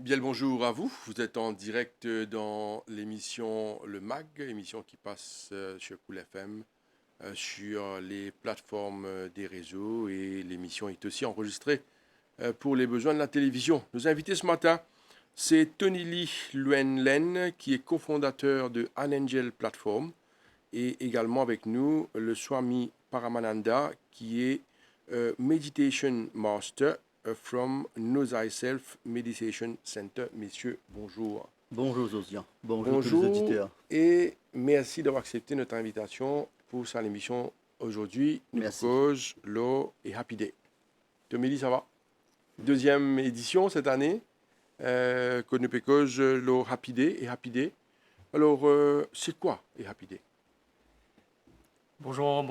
Bien le bonjour à vous. Vous êtes en direct dans l'émission Le Mag, émission qui passe sur Cool FM, sur les plateformes des réseaux et l'émission est aussi enregistrée pour les besoins de la télévision. Nos invités ce matin, c'est Tony Lee Luen Len qui est cofondateur de An Angel Platform et également avec nous le Swami Paramananda qui est Meditation Master from Know Thyself Meditation Center. Messieurs, bonjour. Bonjour Josiane, bonjour tous les Bonjour auditeurs. et merci d'avoir accepté notre invitation pour cette émission aujourd'hui. Nous Merci. cause l'eau et Happy Day. Tomélie, ça va? Deuxième édition cette année, que nous cause l'eau Happy Day et Happy Day. Alors, c'est quoi et Happy Day? Bonjour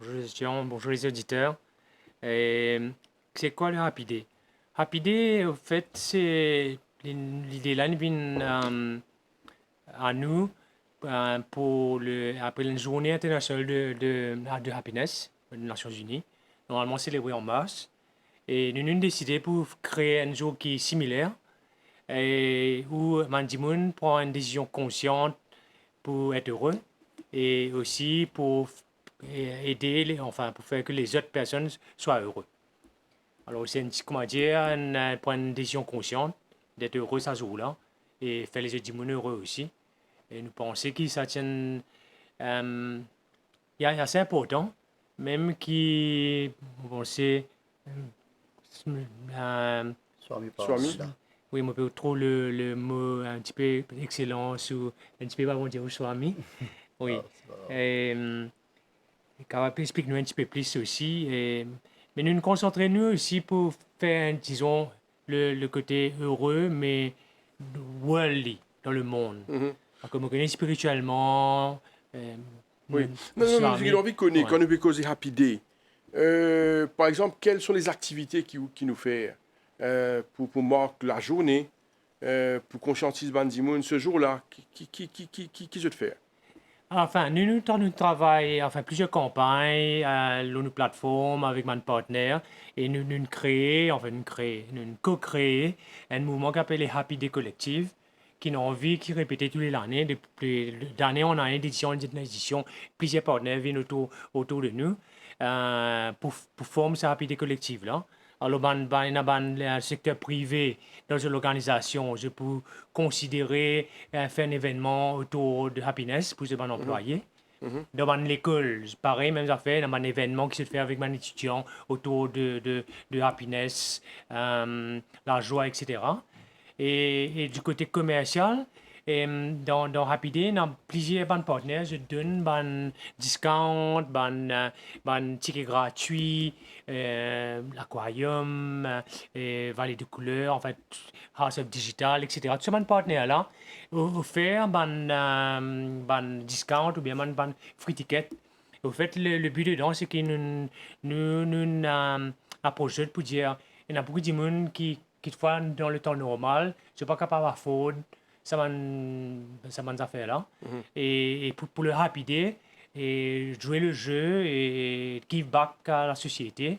les étudiants, bonjour les auditeurs. Et c'est quoi le Happy Day? Happy Day, au fait, c'est l'idée là vient à nous après la journée internationale de happiness des Nations Unies, normalement célébrée en mars. Et nous avons décidé pour créer un jour qui est similaire et où Mandimoun prend une décision consciente pour être heureux et aussi pour aider, pour faire que les autres personnes soient heureuses. Alors, c'est comment dire, prendre une décision consciente d'être heureux ce jour-là et faire les autres heureux aussi. Et nous pensons que ça tient, assez important, même qui, bon, c'est, Swami Swami. Paramananda. oui, moi, je trouve le mot un petit peu excellence ou un petit peu, pas bon dire, Swami. Oui. Ah, c'est pas grave. Et, capable explique-nous un petit peu plus aussi. Mais nous nous concentrons nous aussi pour faire, disons, le côté heureux, mais worldly, dans le monde. Mhm. Comme on connaît spirituellement, Oui. Non, j'ai envie de connaître, quand ouais. nous cause Happy Day. Par exemple, quelles sont les activités qui nous fait pour marquer la journée, pour conscientiser Bandimoun ce jour-là, qui se fait? Enfin, nous travaillons, plusieurs campagnes, nos plateformes avec mon partenaire, et nous co-créons un mouvement qui s'appelle les Happy Day Collective, qui n'a envie, qui répétait tous les années, depuis d'année en année, d'édition en édition, plusieurs partenaires viennent autour de nous, pour former ce Happy Day Collective-là. Alors, le secteur privé dans une organisation, je peux considérer faire un événement autour de happiness pour ses employés. Mhm. Dans l'école, pareil, même affaire, dans un événement qui se fait avec mon étudiant autour de happiness, la joie, etc. Et du côté commercial, dans Happy Day, on a plusieurs bons partenaires. Je donne des discounts, des tickets gratuits, l'aquarium, Vallée de couleurs, en fait, House of Digital, etc. Tous ces bons partenaires-là offrent des discounts ou bien des free tickets. Au fait, le but dedans, c'est que nous approchons pour dire, il y a beaucoup de monde qui fois dans le temps normal, je suis pas capable de faire ça m'en affaires là. Mhm. Et pour le Happy Day, et jouer le jeu et give back à la société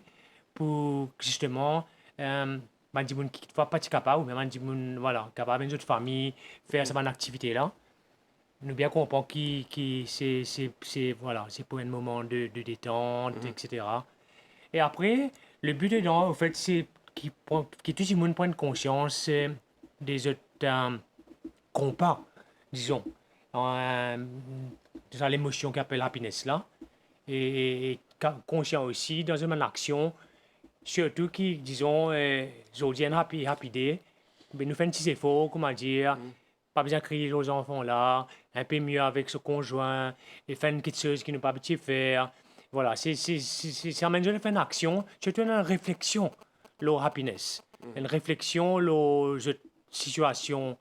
pour justement, man di moun qui fois pas capable, ou même man di moun, voilà, capable une autre famille, faire cette activité là. Nous bien comprendre voilà, c'est pour un moment de détente, etc. Et après, le but dedans, en fait, c'est que tout le monde prenne conscience des autres compas, disons, euh, dans l'émotion qu'appelle happiness là, et conscient aussi dans une action, surtout qui, disons, aujourd'hui, un happy day, ben, nous faisons un petit effort, comment dire, pas besoin de crier aux enfants là, un peu mieux avec ce conjoint, et faire une petite chose qui nous pas habitué faire. Voilà, c'est en même temps de faire une action, surtout une réflexion, le happiness. Une réflexion, la situation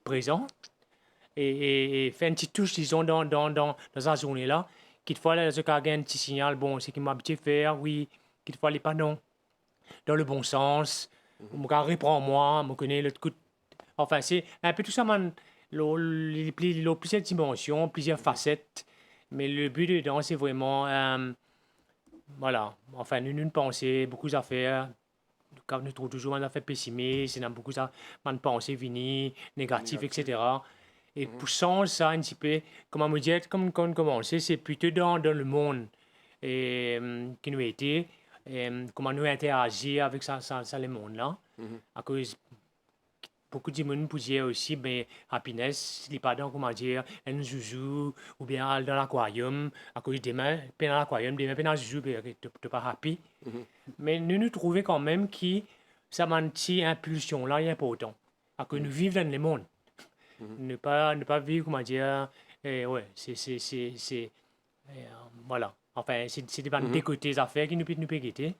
présente, et faire une petite touche, disons, dans la journée là, qu'il faut aller dans un petit signal, bon, c'est qui m'a habitué faire, oui, qu'il faut aller pas dans le bon sens, mon gars reprend moi, me connaît le coup. Enfin, c'est un peu tout ça, man, plusieurs dimensions, plusieurs facettes, mais le but dedans, c'est vraiment, voilà, enfin, une pensée, beaucoup d'affaires, quand nous trouvons toujours un affaire pessimiste, il y a beaucoup de pensées finies, négatives, etc. Et poussant ça un petit peu, comment me dire, comme quand on commençait, c'est plutôt dans le monde et, qui nous était, comment nous interagir avec le monde-là. À cause, beaucoup de monde pouvait aussi, mais happiness, il n'est pas dans, comment dire, un zouzou, ou bien dans l'aquarium, à cause demain, dans l'aquarium, demain, dans le zouzou, tu n'es pas happy. Mais nous trouvons quand même que ça m'a une petite impulsion-là est important. À cause nous vivons dans le monde. Ne pas vivre, comment dire, ouais, voilà. Enfin, c'est des côtés affaires qui nous peut guetter.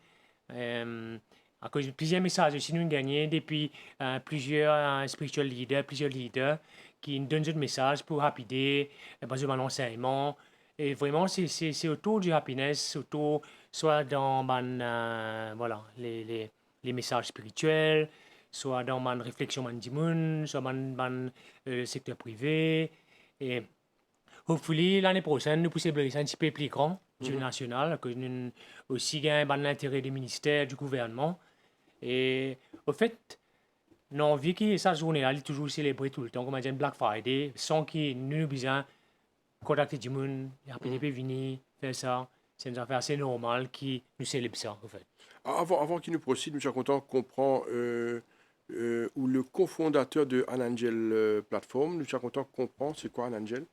À cause de plusieurs messages aussi nous gagnés depuis plusieurs spiritual leaders, plusieurs leaders qui nous donnent des messages pour rapider, basé sur l'enseignement. Et vraiment, c'est autour du happiness, autour, soit dans voilà, les messages spirituels, soit dans ma réflexion du monde, soit dans le secteur privé. Et hopefully, l'année prochaine, nous pouvons faire un petit peu plus grand, du national, que nous aussi gagnons l'intérêt du ministère, du gouvernement. Et au fait, nous avons envie que cette journée-là, elle est toujours célébrée tout le temps, comme on dit Black Friday, sans que nous besoin contacter du monde, après venir faire ça. C'est une affaire assez normale qui nous célèbre ça, en fait. Avant qu'il nous procède, nous sommes contents qu'on prend ou le cofondateur de An Angel Platform, nous sommes contents qu'on comprend c'est quoi An Angel.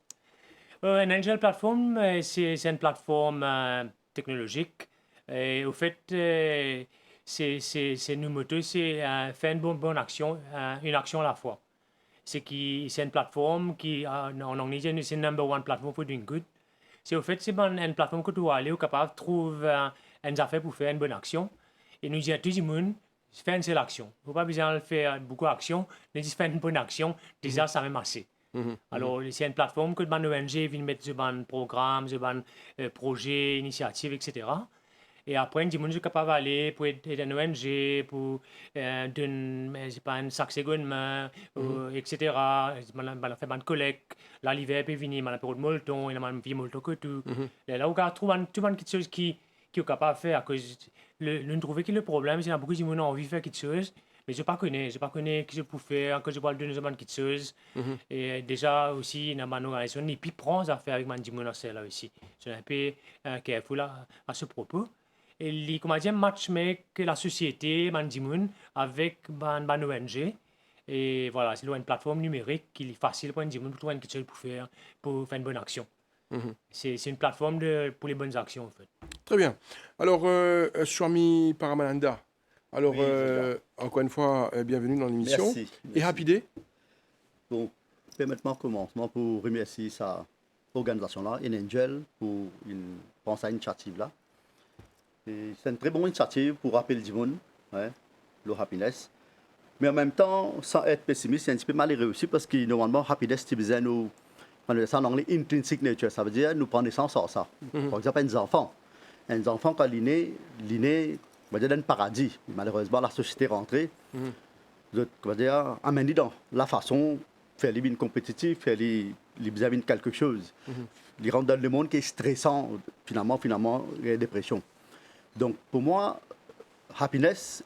An Angel Platform, c'est une plateforme technologique. Et au fait, c'est une moto, c'est faire une bonne action, une action à la fois. C'est une plateforme qui, en anglais, c'est number one platform for doing good. C'est au fait, c'est une plateforme que tu vas aller capable de trouver une affaire pour faire une bonne action. Et nous disons à tout le monde, faire une seule action. Il ne faut pas besoin de faire beaucoup d'actions, mais juste faire une bonne action, déjà ça va assez. Alors, c'est une plateforme que les ONG viennent mettre sur un programme, sur un projet, initiative, etc. Et après, les gens sont capables d'aller pour aider une ONG, pour donner un sac seconde, etc. On fait une collecte. Là, l'hiver peut venir, on a un molleton, il y a un vieux molleton que tout. Et là, on trouve quelque chose qui est capable de faire. À cause, nous trouvons que le problème, c'est qu'il y a beaucoup de gens qui ont envie de faire quelque chose. Mais je ne connais pas ce que je peux faire, que je peux donner quelque chose. Et déjà aussi, dans ma organisation, et puis prends à faire avec mon dimanche là aussi. Je suis un peu careful à ce propos. Et il comment dire, matchmake la société, mon dimanche, avec mon ONG. Et voilà, c'est une plateforme numérique qui est facile pour un dimanche pour trouver quelque chose pour faire une bonne action. C'est une plateforme pour les bonnes actions, en fait. Très bien. Alors, Swami Paramananda. Alors, Oui, encore une fois, bienvenue dans l'émission. Merci. Et Happy Day. Donc, permettez-moi commencement pour remercier sa organisation-là, An Angel, pour cette initiative-là. C'est une très bonne initiative pour rappeler du monde, le happiness. Mais en même temps, sans être pessimiste, c'est un petit peu malheureux aussi parce que normalement, happiness, c'est besoin nous, en anglais, intrinsic nature. Ça veut dire nous prendre naissance sur ça. Par exemple, un enfant. Un enfant, quand il est né, on va dire dans le paradis. Malheureusement, la société est rentrée. On va dire, amener dans la façon, faire les mines compétitives, faire les besoin de quelque chose. Les rendre dans le monde qui est stressant, finalement, il y a dépression. Donc, pour moi, happiness,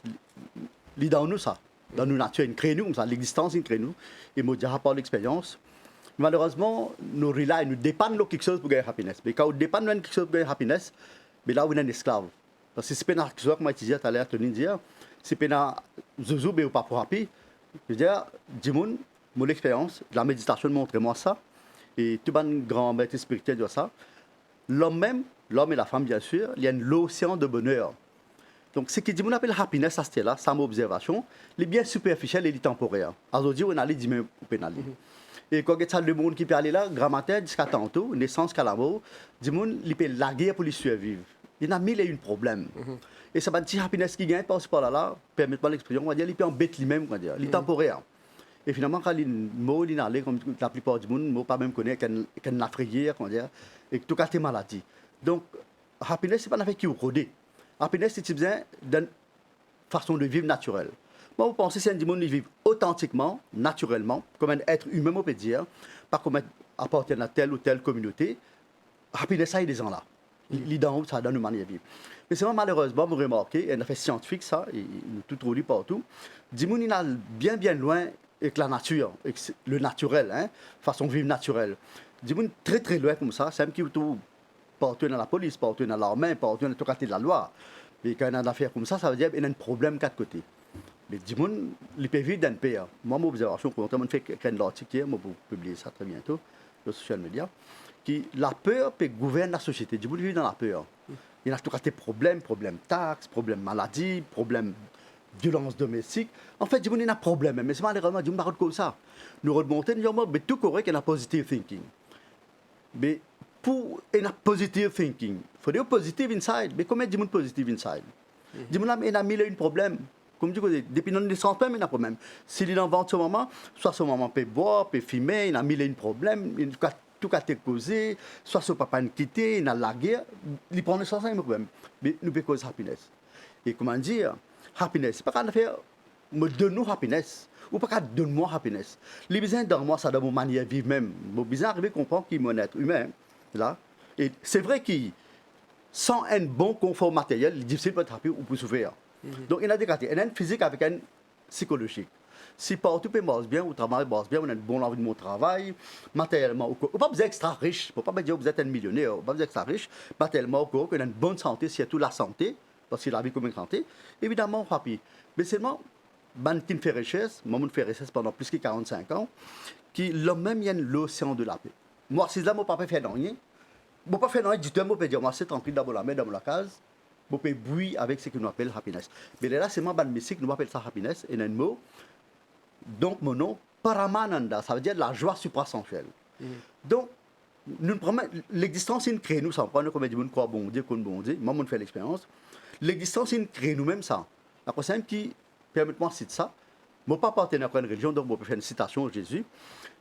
il est dans nous, ça. Dans nos natures, il crée nous, l'existence, il crée nous. Et moi, je par l'expérience. Malheureusement, nous dépendons de quelque chose pour gagner happiness. Mais quand on dépend de quelque chose pour gagner happiness, mais là, on est un esclave. Parce que c'est pas quelque chose, comme je disais tout à l'heure, c'est pas zouzou, mais pas pour happy. Je veux dire, dis-moi, mon expérience, la méditation montre-moi ça. Et tout le grand maître spirituel de ça. L'homme et la femme, bien sûr, il y a l'océan de bonheur. Donc, ce qui dit, on appelle happiness, ça, là, c'est mon observation, les bien superficiels et les temporaires. Aujourd'hui, on a les 10 000 pour pénaliser. Et quand il y a le monde qui peut aller là, grammaire jusqu'à tantôt, naissance qu'à la mort, du monde, il peut la guerre pour les survivre. Il y en a mille et une problèmes. Et ça va dire happiness qui gagne par ce là, permettez-moi l'expression, on va dire, il peut embêter lui-même, on va dire, les temporaires. Et finalement, quand il mot, il allait, comme la plupart du monde, ne pas même connaître qu'un affrière, on va dire, et tout cas, tes maladies. Donc, happiness, ce n'est pas une affaire qui est rodée. Happiness, c'est besoin d'une façon de vivre naturelle. Moi, vous pensez que c'est un monde qui vit authentiquement, naturellement, comme un être humain, on peut dire, pas comme appartenir à telle ou telle communauté. Happiness, ça, il est en là. L'ident ça donne une manière de vivre. Mais c'est malheureusement, vous remarquez, et on a fait scientifique ça, et nous tout trouvé partout, Dimoun il a bien loin avec la nature, avec le naturel, hein, façon de vivre naturelle. Dimoun très loin comme ça, c'est un qui tout partout dans la police, partout dans l'armée, partout dans tout côté de la loi. Et quand on a une affaire comme ça veut dire qu'il y a un problème quatre côtés. Mais Dimoun, il peut vivre dans le pays. Moi, mon observation, quand on fait un article, moi, pour publier ça très bientôt, sur les social media, qui la peur peut gouverner la société. Dimoun vit dans la peur. Il y a tout cas des problèmes taxes, problèmes maladie, problèmes violence domestique. En fait, il y a un problème, mais c'est malheureusement, il y a un comme ça. Nous remontons, mais tout correct, il y a positive thinking. Mais pour un positive thinking, il faut dire positive inside. Mais comment il y a positive inside? Il y a mille problèmes. Comme je dis, depuis la naissance, il y a un problème. S'il est en vente ce moment, soit ce moment peut boire, peut fumer, il y a mille problèmes. Tout a été causé, soit ce papa nous quitté, il a la guerre, il prend le sens, il y a un problème. Mais nous pouvons causer happiness. Et comment dire, happiness, c'est pas qu'à faire, me donne-nous happiness, ou pas qu'à donne-moi happiness. Les besoins dans moi, ça donne mon manière de vivre même. Mon besoin arriver à comprendre qu'il est un être humain, là. Et c'est vrai qu'il, sans un bon confort matériel, il est difficile pour être happy ou pour souffrir. Donc il y a des catégories, il y a une physique avec une psychologique. Si partout peut marcher bien, ou travail marche bien, on a un bon environnement de travail, matériellement, on ne pas besoin extra riche, on ne pas dire que vous êtes un millionnaire, on ne pas besoin extra riche, matériellement, on a une bonne santé, surtout la santé, parce que la vie comme une santé, évidemment, happy. Mais seulement, ban qui fait richesse, moi, je fais richesse pendant plus de 45 ans, qui l'homme même y a l'océan de la paix. Moi, si là, mon papa fait rien, mon papa fait rien du tout, moi, je peux dire, moi, c'est tranquille dans la main, dans la case, je peux bruit avec ce que nous appelle happiness. Mais là, c'est moi, ban musique, nous appelle ça happiness, et un mot. Donc, mon nom, Paramananda, ça veut dire la joie suprasensuelle. Donc, l'existence, il crée nous, ça prend comme dit, quoi bon Dieu, bon Dieu. Moi, je fais l'expérience. L'existence, il crée nous-mêmes ça. La personne qui, permettez-moi de citer ça, mon papa appartenait à une religion, donc je peux faire une citation de Jésus.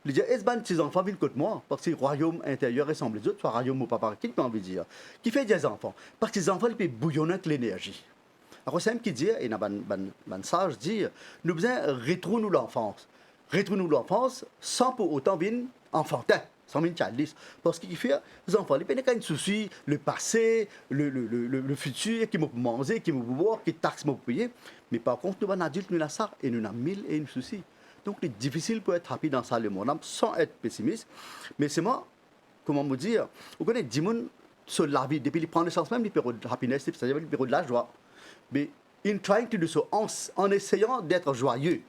Il dit, est-ce que tes enfants viennent contre moi? Parce que le royaume intérieur ressemble aux autres, soit royaume mon papa, qui peut envie de dire? Qui fait des enfants? Parce que les enfants, ils peuvent bouillonner avec l'énergie. Alors, c'est qui dit, et un sage dit, nous devons retrouver l'enfance. Retrouver l'enfance sans pour autant venir enfantin, sans venir childish. Parce qu'il fait, les enfants, ils n'ont pas de souci, le passé, le futur, qui m'ont mangé, qui m'ont boire, qui taxe m'ont payé. Mais par contre, nous, adultes, nous avons ça, et nous avons mille et une soucis. Donc, c'est difficile pour être happy dans ça, le monde, sans être pessimiste. Mais c'est moi, comment me dire, vous connaissez 10 personnes sur la vie, depuis qu'ils prennent le sens même du période de happiness, c'est-à-dire le période de la joie. Mais in trying to do so, en essayant d'être joyeux.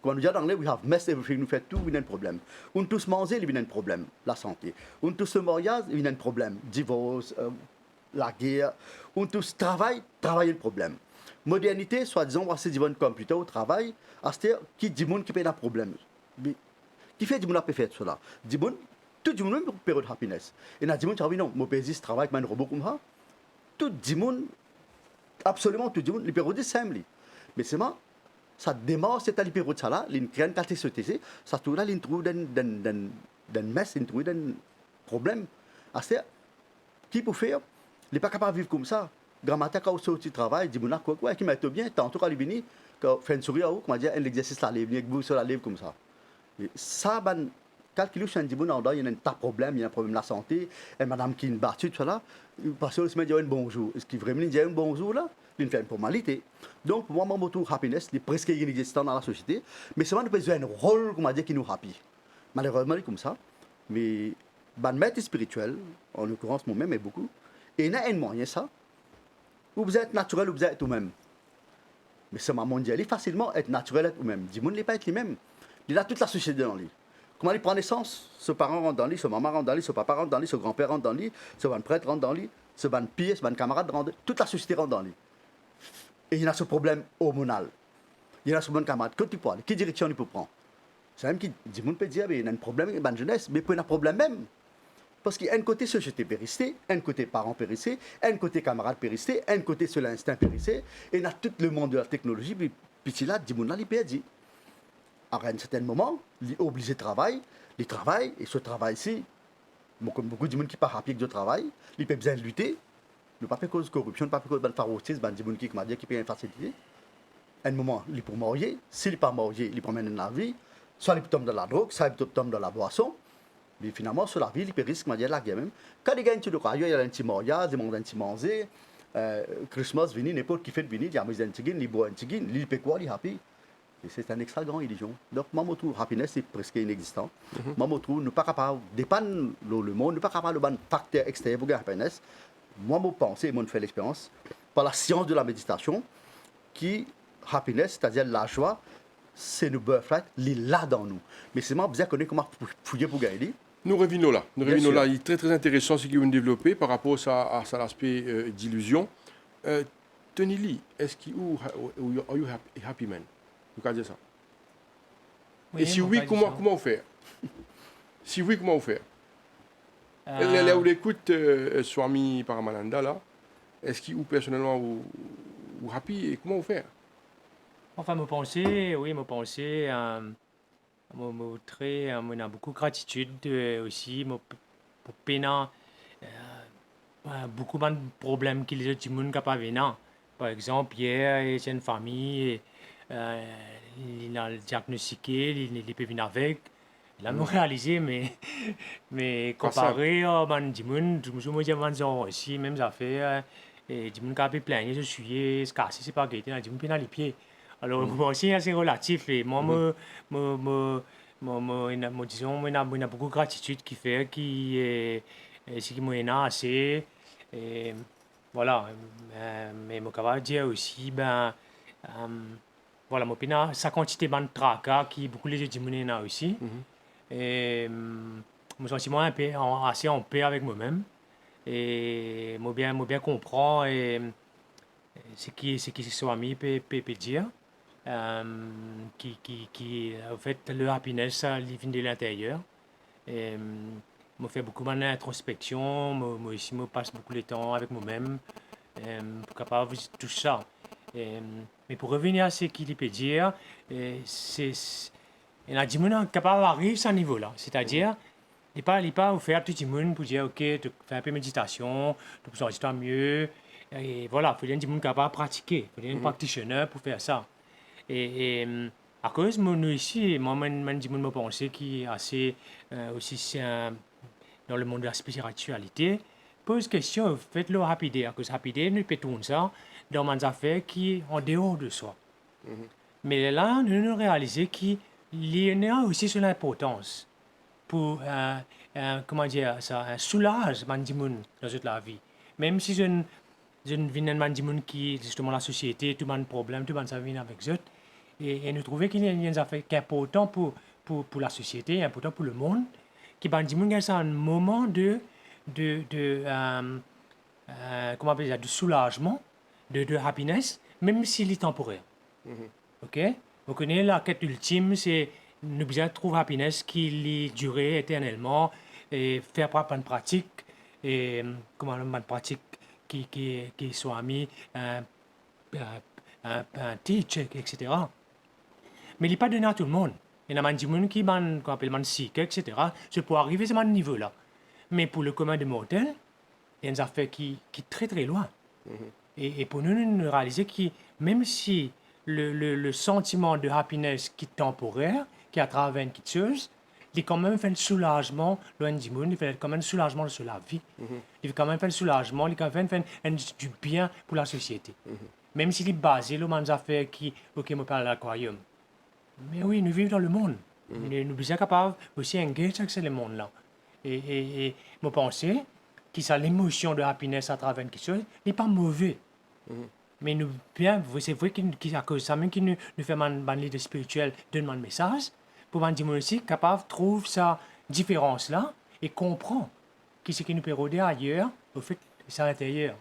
Comme on dit en anglais, we have messed everything, nous faisons tout, il y a un problème. On tous manger, il y a un problème, la santé. On tous se mariage, il y a un problème, divorce, la guerre. On tous travail, il y a un problème. Modernité, soi-disant, on se un computer au travail, c'est-à-dire qui dit monde qui peut un problème. Mais qui fait du monde à faire cela? Dit monde, tout le monde même période de happiness. Et là, dit monde, non, mon pays travaille avec un robot comme ça. Tout le monde, absolument tout le monde, les périodes simples. Mais c'est moi, ça démarre, c'est à l'hypérode ça là, il crée une qualité société, ça tout là, il trouve d'un mess, il trouve d'un problème. C'est qui peut faire, il n'est pas capable de vivre comme ça. Grand-matin, quand on sort du travail, il dit, quoi, qui m'a été bien, tantôt quand il est venu, quand fait une souris à vous, comment dire, un exercice là, il vient avec vous sur la lèvre comme ça. Et ça, calculer sur un dit, il y a un tas de problèmes, il y a un problème de la santé, et madame qui est battue, tout ça là, parce que il dit un bonjour. Est-ce qu'il vraiment dit un bonjour là? Il fait une formalité. Donc, pour moi, mon mot happiness, il est presque inexistant dans la société, mais seulement, nous peut jouer un rôle, comment dire, qui nous happy. Malheureusement, il est comme ça. Mais, le maître spirituel, en l'occurrence, moi-même, est beaucoup, et il y a un moyen, ça, où vous êtes naturel, ou vous êtes vous-même. Mais c'est ma mondial, il est facilement être naturel, être vous-même. Dis-moi, il n'est pas être lui-même. Il a toute la société dans lui. Comment il prend naissance? Ce parent rentre dans lui, ce maman rentre dans lui, ce papa rentre dans lui, ce grand-père rentre dans lui, ce ban prêtre rentre dans lui, ce ban pied, ce ban camarade rentre, toute la société rentre dans lui. Et il y a ce problème hormonal. Il y a ce bon camarade. Quand tu parles, quelle direction il peut prendre? C'est même qui dit, on peut dire, il y a un problème avec la jeunesse, mais il y a un problème même. Parce qu'il y a un côté société périssée, un côté parents périssés, un côté camarade périssé, un côté sur l'instinct périssé, et il y a tout le monde de la technologie, puis là, dit, il perd. À un certain moment, il est obligé de travailler, il travaille, et ce travail-ci, comme beaucoup de gens qui ne sont pas rapides de travail, il peut besoin de lutter, ne pas faire cause de corruption, ne pas faire cause de favoritisme, des gens qui m'a dit qu'il peut faciliter. À un moment, il peut marier, s'il n'est pas marié, il promène dans la vie, soit il tombe dans la drogue, soit il tombe dans la boisson, Mais finalement, sur la ville, il peut risquer de la guerre même. Quand il y a un petit cas, il y a un petit moria, des monde un petit manger, Christmas, vini, n'importe qui fait venir, il y a un petit gain, il boit un petit gain, il peut quoi, il est happy. Et c'est un extra grand illusion. Donc, moi, je trouve happiness est presque inexistant. Moi, je trouve ne pas capable, dépendre le monde, ne pas capable de facteur extérieur pour gagner happiness. Moi, je pense et je fais l'expérience par la science de la méditation qui, happiness, c'est-à-dire la joie, c'est le birthright, il est là dans nous. Mais c'est moi bien connaître comment fouiller pour gagner. Nous revenons là. Bien sûr. Il est très très intéressant ce qu'ils ont développé par rapport à l'aspect d'illusion. Tony Lee, est-ce qu'il are you happy man? Vous pouvez dire ça. Et si oui, comment faire? Si oui, comment faire? Là où l'écoute Swami Paramananda là, est-ce qu'il ou personnellement ou happy et comment faire? Enfin, me penser, oui, me penser, très, on a beaucoup de gratitude aussi, pour peine, beaucoup de problèmes que les autres gens n'ont pas vécu. Par exemple, hier, j'ai une famille, il a diagnostiqué, il peut venir avec. Il a me réalisé, mais comparé à man Jimoun, je me dis aussi, même affaire, et Jimoun a pu plaigner, je suis cassé, c'est pas gâté, Jimoun peut dans les pieds. Alors, moi aussi, c'est relatif, et moi, disons, moi, on a beaucoup de gratitude qui fait, ce qui m'a assez, et voilà, mais moi, capable de dire aussi, voilà, moi, sa quantité de tracas qui beaucoup les Jimoun aussi. Et je me sens un peu assez en paix avec moi-même. Et je bien comprendre ce qui soit ami peut dire. En fait, le happiness, ça vient de l'intérieur. Et je fais beaucoup d'introspection. Moi aussi, je passe beaucoup de temps avec moi-même. Pour capable de tout ça. Mais pour revenir à ce qu'il peut dire, c'est. Et la Jimoun est capable d'arriver à ce niveau-là. C'est-à-dire, il n'est pas offert à tout le monde pour dire, OK, tu fais un peu de méditation, tu peux sentir mieux. Et voilà, il faut un Jimoun capable de pratiquer. Il faut un practitioner pour faire ça. Et à cause de nous ici, moi, je Jimoun me pense qui est assez aussi dans le monde de la spiritualité, pose question, faites-le rapide. À cause rapide, nous peut tourner ça dans des affaires qui sont en dehors de soi. Mais là, nous réalisons qu'il y a aussi son importance pour, comment dire ça, un soulage mandimoun dans toute la vie. Même si je viens d'un mandimoun qui, justement, la société, tout le monde problème, tout le monde ça vient avec eux. Et nous trouvons qu'il y a une affaire qui est important pour la société, important pour le monde, qui mandimoun a un moment comment on peut dire, de soulagement, de happiness, même s'il est temporaire. OK? Vous connaissez la quête ultime, c'est nous besoin trouver happiness qui durer éternellement et faire une pratique et comment une pratique qui soit mis un teach, etc. Mais il n'est pas donné à tout le monde. Il y a des gens qui qu'on appelle sick, etc. C'est pour arriver à ce niveau-là. Mais pour le commun des mortels, il y a une affaire qui est très très loin. Et pour nous réaliser que même si le sentiment de happiness qui est temporaire, qui est à travers une petite chose, il quand même fait un soulagement, loin du monde, il fait quand même un soulagement sur la vie. Il fait quand même fait un soulagement, il quand même fait du bien pour la société. Même s'il est basé sur des affaires qui, ok, me parle de l'aquarium. Mais oui, nous vivons dans le monde. Nous sommes capables aussi d'engager avec ce monde-là. Et je pense que ça l'émotion de happiness à travers quelque chose n'est pas mauvais. Mais nous, bien, c'est vrai qu'à cause de ça, même qui nous fait un leader spirituel, donne un message, pour dire aussi capable de trouver sa différence-là et comprendre ce qui nous peut rôder ailleurs, au fait, c'est à l'intérieur.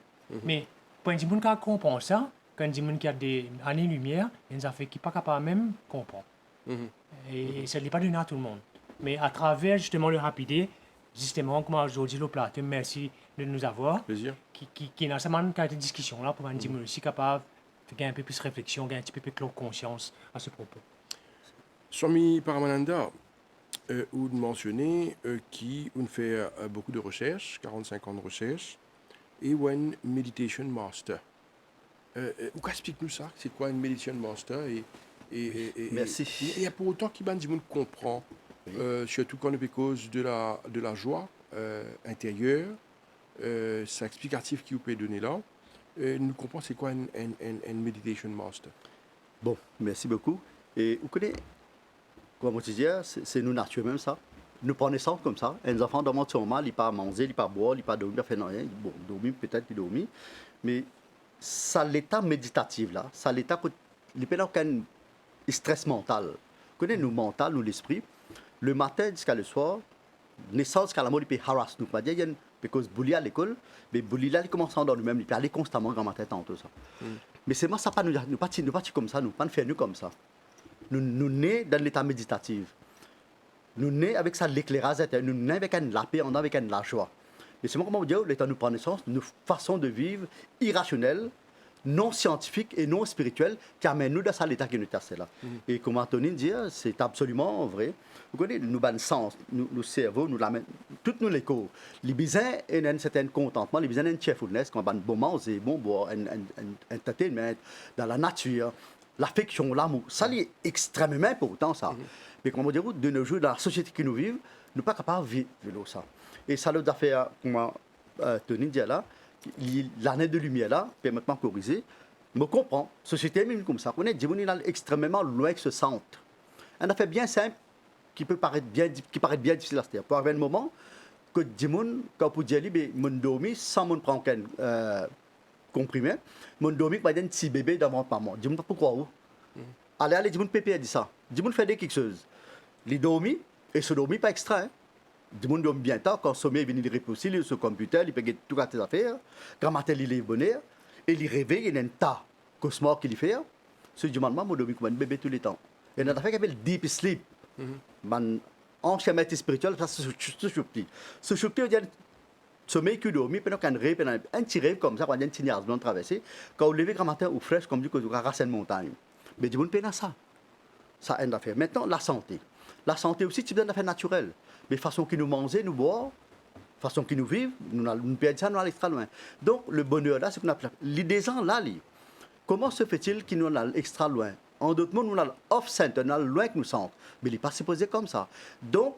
Mais pour un monde qui comprend ça, quand un monde qui a des années-lumière, il y a des affaires qui ne sont pas capables même de comprendre. Et ça n'est pas donné à tout le monde. Mais à travers justement le rapide, justement, comme aujourd'hui le plateau, merci de nous avoir. Plaisir. Qui n'a seulement qu'à cette discussion-là pour un monde aussi capable de gagner un peu plus de réflexion, gagner un petit peu plus de conscience à ce propos. Swami Paramananda, vous mentionnez qu'on fait beaucoup de recherches, 45 ans de recherche, et un meditation master. Vous expliquez-nous ça? C'est quoi une meditation master? Merci. Il y a pour autant qui comprend surtout quand on cause de la joie intérieure, c'est explicatif qui vous peut donner là. Nous comprenons c'est quoi un meditation master. Bon, merci beaucoup. Et vous connaissez, comme je disais, c'est nous nature même ça. Nous prenons naissance comme ça. Les enfants dorment sur mal, ils ne pas manger, ils ne pas boire, ils ne pas dormir, ils ne faire rien. Bon, dormir peut-être, ils dorment. Mais ça l'état méditatif là, ça l'état que il peut avoir un stress mental. Vous connaissez nous mental, nous l'esprit. Le matin jusqu'à le soir, naissance jusqu'à la mort, il peut harass nous. Pas dire parce que bully à l'école, mais bully là il commence à lui-même, il peut aller constamment grand matin tant tout ça. Mais c'est moi ça pas nous pas comme ça, nous pas faire nous comme ça. Nous nés dans l'état méditatif. Nous nés avec ça l'éclairage intérieur, nous nés avec la paix, on a avec la joie. Et c'est moi comment vous dire, l'état nous prend naissance, une façon de vivre irrationnelle, non scientifique et non spirituelle qui amène nous dans ça l'état qui nous est là. Et comme Anthony dit, c'est absolument vrai. Vous connaissez, nous avons sens, nous cerveau, nous l'amène, toutes nous les corps. Les besoins ont un certain contentement, les besoins ont une cheerfulness, quand on a bon manger, bon boire, un entertainment, dans la nature, l'affection, l'amour. Ça c'est extrêmement important ça. Mais comme on dit, de nos jours, dans la société qui nous vivons, nous ne sommes pas capables de vivre ça. Et ça doit faire, comme Tony dit là, l'année de lumière là, permet de corriger. Je comprends, la société même comme ça, on est extrêmement loin de ce centre. Un affaire bien simple qui paraît bien difficile à se faire. Pour arriver un moment que des gens, quand vous dites, je dormir sans prendre aucun comprimé, je dormir avec un petit bébé dans mon maman. Je ne sais pas pourquoi. Allez, dis-moi, Pépé a dit ça. Dis-moi, fait quelque chose. Il dormit, et ce dormit pas extra. Hein. Du monde dorme bien tard, quand le sommeil vient de repousser, il est sur le computer, il peut get tout à ses affaires. Quand matin, il est bonheur, et il réveille, il y a un tas de cauchemars qu'il fait. Ce dimanche, moi, je dormis comme un bébé tous les temps. Il y a une affaire qui s'appelle deep sleep. Ancien maître spirituel, ça c'est Sushupti. Sushupti, il y a un sommeil qui dormit, puis un rêve, un petit rêve comme ça, quand il y a un petit nuage blanc traversé. Quand vous levez grand matin ou fraîche, comme dit que vous ramassez une montagne. Mais du monde peut ça. Ça a une affaire. Maintenant, la santé. La santé aussi, c'est une affaire naturelle. Mais façon qui nous mange, nous boire, façon qui nous vivent, nous perdons ça, nous allons extra loin. Donc, le bonheur là, c'est qu'on appelle. L'idée là, comment se fait-il qu'il nous allons extra loin? En d'autres mots, nous allons off-center, nous allons loin que nous sommes. Mais il n'est pas supposé comme ça. Donc,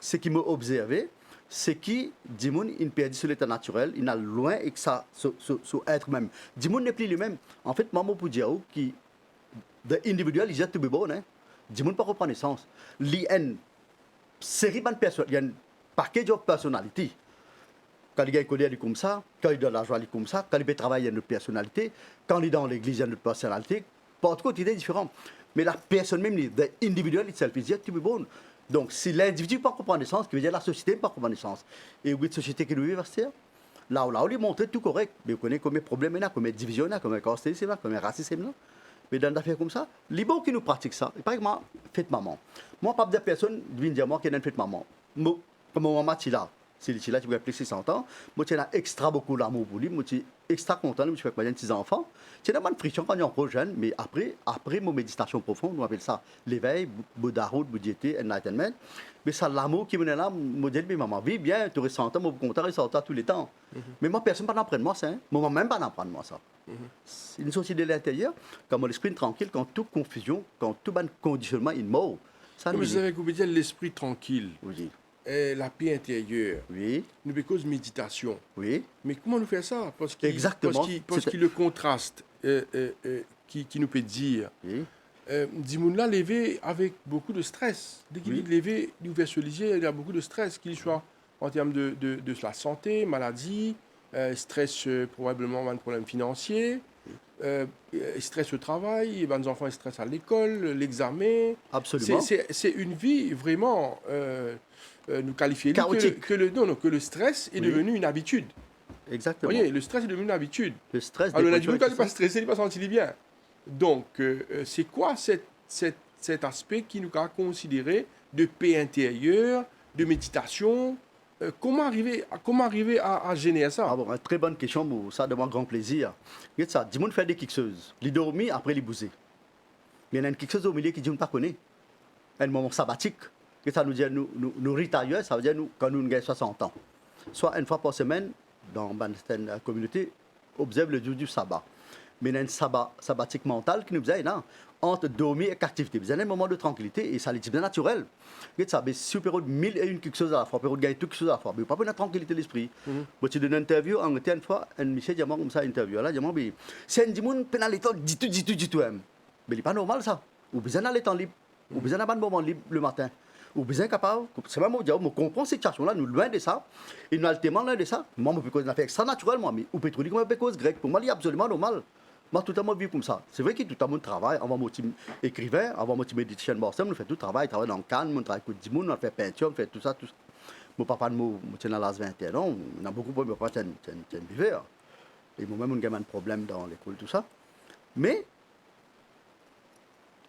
ce qui m'a observé, c'est qu'il dit il perd sur l'état naturel, il a loin et que ça, sur être même. Dit n'est plus lui-même. En fait, maman pour dire qui, l'individuel, il jette tout bon, hein. Dit pas reprendre naissance. Il y a une série de personnes, il y a un paquet de personnalités. Quand il y a une colère, il est comme ça. Quand il est dans la joie, il est comme ça. Quand il peut travailler, il y a une autre personnalité. Quand il est dans l'église, il y a une autre personnalité. Par contre, il est différent. Mais la personne même, l'individuel, il est tout bon. Donc, si l'individu ne peut pas comprendre naissance, qui veut dire la société ne peut pas comprendre naissance. Et oui, la société qui nous vit, là, on lui montre tout correct. Mais on connaît combien de problèmes il y a, combien de divisions il y a, combien de castelisme il y a, combien de racisme il y a. Mais dans des affaires comme ça, les bons qui nous pratiquent ça, par exemple, fête maman. Moi, pas de personne vient dire moi qui est une fête maman. Moi, comme maman, tu là. Si tu là, tu peux appeler 600 ans. Moi, tu as extra beaucoup d'amour pour lui. Moi, tu es extra content. Je fais avec mes petits enfants. Tu as une friction quand ils sont encore jeunes. Mais après mon méditation profonde, on appelle ça l'éveil, Bouddhahood, bouddhité, enlightenment. Mais ça, l'amour qui venait là, me dit, mais maman, vis bien, tu es 100 ans, moi, content, il sort tous les temps. Mais moi, personne ne peut apprendre moi ça. Hein. Moi, même pas apprendre moi ça. C'est une société de l'intérieur, quand mon esprit est tranquille, quand toute confusion, quand tout conditionnement est mort. Ça Comme nous vous avez dit, l'esprit tranquille. Oui. Et la paix intérieure. Oui. Nous cause méditation. Oui. Mais comment nous faire ça? Parce qu'il Exactement. Parce qu'il le contraste qui nous peut dire. Oui. Dimoun là levé avec beaucoup de stress. Dès qu'il est levé, il ouvre sur les yeux, il y a beaucoup de stress, qu'il soit en termes de la santé, maladie, stress probablement un problème financier, stress au travail, les enfants stress à l'école, l'examen. Absolument. C'est une vie vraiment, nous qualifier que le stress est devenu une habitude. Exactement. Vous voyez, le stress est devenu une habitude. Le stress. Alors, on a dit, quand il n'est pas stressé, il n'est pas senti bien. Donc, c'est quoi cet aspect qui nous a considéré de paix intérieure, de méditation? Comment arriver à générer ça? Ah bon, une très bonne question, ça demande grand plaisir. Regarde ça, dis-moi de faire des quelque chose. Il dormit, après il bouger. Mais il y a quelque chose au milieu qui dit on ne pas connaît. Un moment sabbatique. Et ça nous dit, nous retirer, ça veut dire quand nous avons 60 ans. Soit une fois par semaine, dans certaines communautés, observe le jour du sabbat. mais il y a une sabbatique mentale qui nous faisait, non, entre dormir et activité. Vous avez un moment de tranquillité et ça, c'est bien naturel. Regarde ça, mais si vous période 1001 quelque chose à la fois, période gagner tout quelque chose à la fois, mais vous pas de tranquillité d'esprit. Moi, tu donnes une interview, en une fois, un monsieur Diamant comme ça, interview, là, Diamant, mais c'est un dimanche, pendant les temps, dit tout, mais il n'est pas normal ça. Vous besoin d'aller temps libre, vous besoin d'avoir un moment libre le matin. Ou besoin capable, c'est vraiment dire, on comprend cette situation-là, nous loin de ça, et nous tellement loin de ça. Moi, je peux cause fait extra naturel, moi, mais ou peut dire comme une cause grecque. Pour moi, il est absolument normal. Moi, tout le monde vit comme ça. C'est vrai que tout le monde travaille, avant mon écrivain, avant mon méditation master, on fait tout le travail, travaille dans le Cannes, on travaille avec du monde, on fait peinture, on fait tout ça. Mon papa, moi, je dans l'âge 21 ans, on a beaucoup de problèmes, mon papa, c'est un viveur. Et moi-même, on a un problème dans l'école, tout ça. Mais,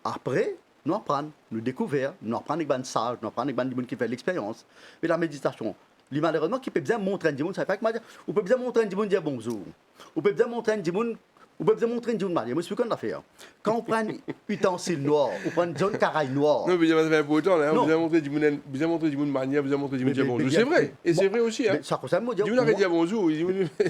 après, nous apprenons, nous découvrons, nous apprenons avec des sages, nous apprenons avec des gens qui font l'expérience. Mais la méditation, malheureusement, qui peut bien montrer un monde, ça fait que on peut bien montrer un monde dire bonjour. On peut bien montrer un monde, on peut bien montrer un monde marié. Moi, je suis qu'on a fait. Quand on prend un utensile noir, on prend une zone caraï noire. Non, mais il n'y a pas pour autant, vous avez montré du monde manière, vous avez montré du monde dire bonjour. C'est vrai, et c'est vrai aussi. Hein. Ça concerne moi dire. Du monde arrête dire bonjour.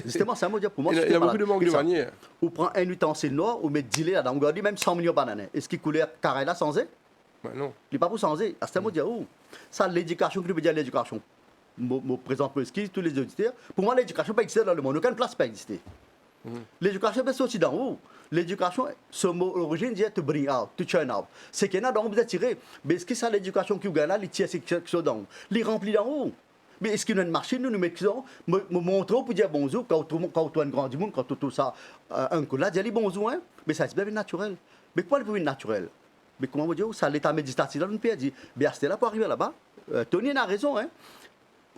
Justement, c'est un mot dire pour moi. Il y a beaucoup de manque de manière. On prend un utensile noir, on met 10 lait là-dedans, on garde même 100 millions de bananes. Est-ce qu'il coulait caraï là sans eux? Non. Il n'est pas pour changer. C'est un mot dire, ça, l'éducation, que veut dire l'éducation? Je présente mes skis, tous les auditeurs. Pour moi, l'éducation n'a pas existé dans le monde. Aucune place n'a pas existé. L'éducation, c'est aussi dans haut. L'éducation, ce mot origine dit to bring out, to churn out. C'est qu'il y en a dans vous tiré. Mais est-ce que c'est l'éducation qui vous gagne là, il tire quelque chose dans haut? Il remplit dans haut. Mais est-ce qu'il y a une machine, nous mettons, me montrons pour dire bonjour, quand tu as un grand du monde, quand tout ça, un coup là, dire bonjour, hein? Mais ça, c'est bien naturel. Mais quoi le naturel? Mais comment vous dire, ça, l'état méditatif, là, nous peut dire, bien, c'était là pour arriver là-bas. Tony a raison, hein?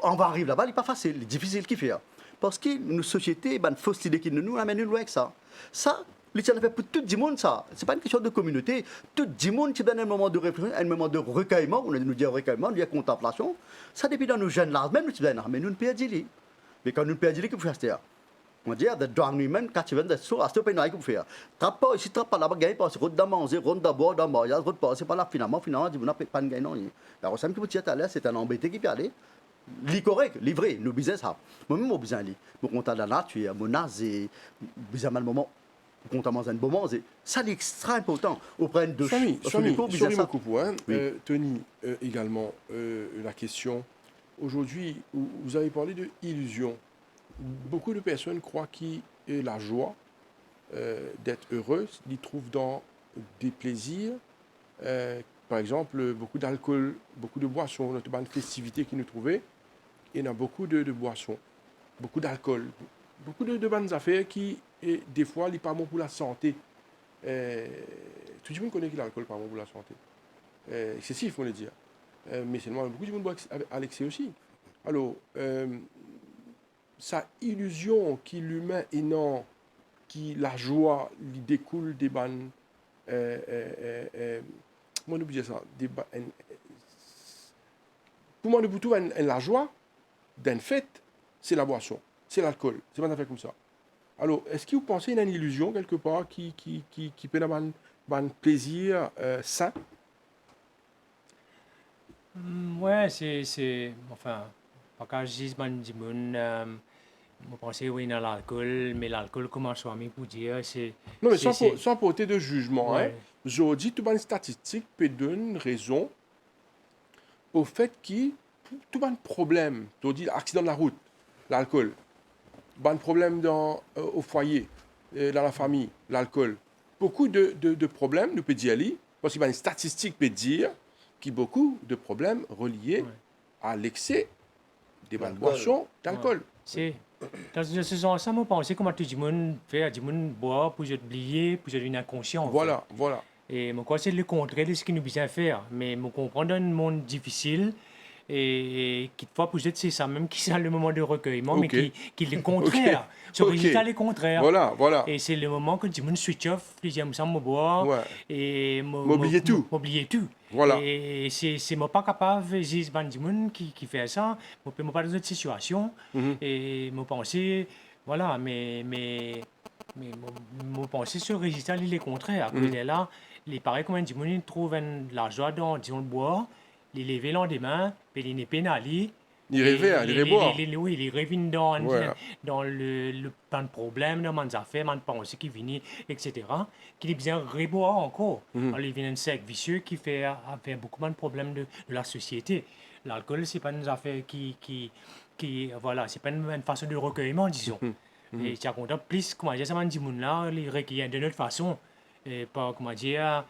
On va arriver là-bas, il n'est pas facile, il est difficile qu'il fait. Parce que nos sociétés, une fausse idée qui nous amène loin avec ça. Ça, les gens fait pour tout le monde, ça. Ce n'est pas une question de communauté. Tout le monde qui donne un moment de réflexion, un moment de recueillement, on nous dit recueillement, on dit contemplation. Ça, depuis dans nos jeunes là, même nous, mais nous ne pouvons pas dire. Mais quand nous ne pouvons pas dire, qu'est-ce qu'il faut faire? On dit, the drang women, quand tu viens de so, à ce point, il faut faire. Trappe pas ici, trappe pas là-bas, gagne pas, route d'amanger, route d'abord, dans mariage, route pas, c'est pas là, finalement, tu n'as pas de gain, non. La ressemble que vous dites à l'air, c'est un embêté qui peut aller. Li correct, livré, nous business ça. Moi-même, mon business, pour compter la nature, mon âge, business mal moment, pour compter un bon moment, ça c'est extra important. Auprès de Samy, oui. Tony, également, la question. Aujourd'hui, vous avez parlé de illusion. Beaucoup de personnes croient que la joie d'être heureuse, ils trouvent dans des plaisirs. Par exemple, beaucoup d'alcool, beaucoup de boissons, notamment une festivité qui nous trouvait. Il y a beaucoup de boissons, beaucoup d'alcool, beaucoup de bonnes affaires qui, des fois, n'est pas bon pour la santé. Tout le monde connaît que l'alcool n'est pas bon pour la santé. Excessif, on le dire. Mais seulement, beaucoup de monde boit à l'excès aussi. Alors, sa illusion qui l'humain est non, qui la joie lui découle des bonnes. Comment on peut dire ça? Pour moi, tout la joie d'une fête, c'est la boisson, c'est l'alcool, c'est pas un affaire comme ça. Alors, est-ce que vous pensez qu'il y a une illusion quelque part qui peut avoir un plaisir sain? Ouais, c'est. Enfin, quand je dis je pensais oui, dans l'alcool, mais l'alcool, comment je suis pour dire, c'est. Non, mais sans porter de jugement, ouais. Hein, je dis que une statistique peut donner une raison au fait que tout un problème, tu dis l'accident de la route, l'alcool, un problème au foyer, dans la famille, l'alcool. Beaucoup de problèmes, nous peut dire, parce qu'il y a une statistique qui peut dire qu'il y a beaucoup de problèmes reliés à l'excès des bonnes boissons d'alcool. C'est dans ce sens-là, je pense comment tout le monde fait, tout le monde boit pour oublier, pour devenir inconscient. Voilà. Et moi, c'est le contraire de ce que nous besoin faire. Mais je comprends dans un monde difficile. Et quelquefois, peut-être c'est ça même qui c'est le moment de recueillement, mais qui est le contraire. Ce résultat est le contraire. Voilà. Et c'est le moment que tout le monde switch off, les gens me boire, et m'oublier tout. Voilà. Et c'est moi pas capable, j'ai des gens qui fait ça, je peux pas dans cette situation, et me penser, voilà, mais me penser sur le résultat, il est le contraire. Il est là, il paraît comme un gens trouvent la joie dans, disons, le boire, les lever le lendemain, puis il n'est pénalisé, Il rêvait, il rêvait. Oui, il rêve dans, Voilà. dans le plein de problèmes, dans mes affaires, mes pensées qui viennent, etc. Qui est bien reboire encore. Alors, il vient un cercle vicieux qui fait beaucoup de problèmes de la société. L'alcool, c'est pas une affaire voilà, c'est pas une façon de recueillement, disons. Et tu as compris, plus, comment dire, ça m'a dit, là, il recueille de notre façon. Et pas, comment dire,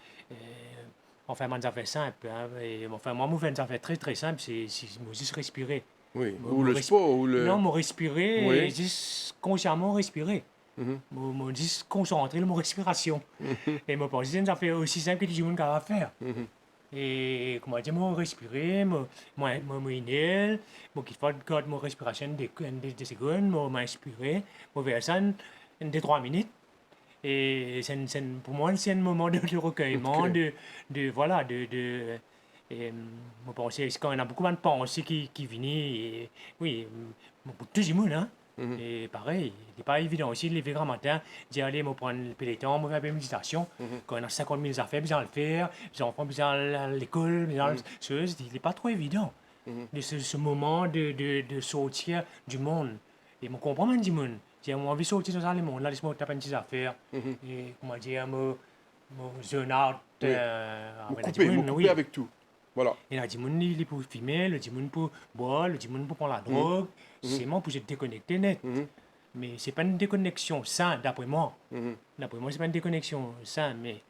enfin, moi, ça fait simple. Hein, et, enfin, moi, ça fait très, très simple. C'est juste respirer. Oui. Me- Ou me le res- sport, ou le... Non, me respirer, Oui. et juste consciemment respirer. Me juste concentrer sur ma respiration. Et me penser, ça fait aussi simple que du monde à faire. Et comment dire, me respirer, me inhaler, me quitte pas de ma respiration des secondes, m'inspirer, me faire ça des 3 minutes. Et pour moi, c'est un moment de recueillement, Ok. voilà, et, je pense que quand on a beaucoup de pensées qui viennent, et, oui, pour tout le monde, hein. Et pareil, il n'est pas évident aussi de lever grand matin, dire allez, je prendre le péloton, je faire une méditation. Quand on a 50 000 affaires, besoin de le faire, les enfants besoin à l'école, besoin de choses, il n'est pas trop évident. De ce moment de sortir du monde. Et je comprends même du monde. J'ai envie de sortir dans le monde, là, laisse-moi taper une petite affaire. Et comment dire, me zone out. Oui. Avec Me couper avec tout. Voilà. il y a des gens qui pour fumer, le monde pour boire, le monde pour prendre la drogue. C'est moi pour se déconnecter net. Mais c'est pas une déconnexion saine, d'après moi. D'après moi, c'est pas une déconnexion saine, mais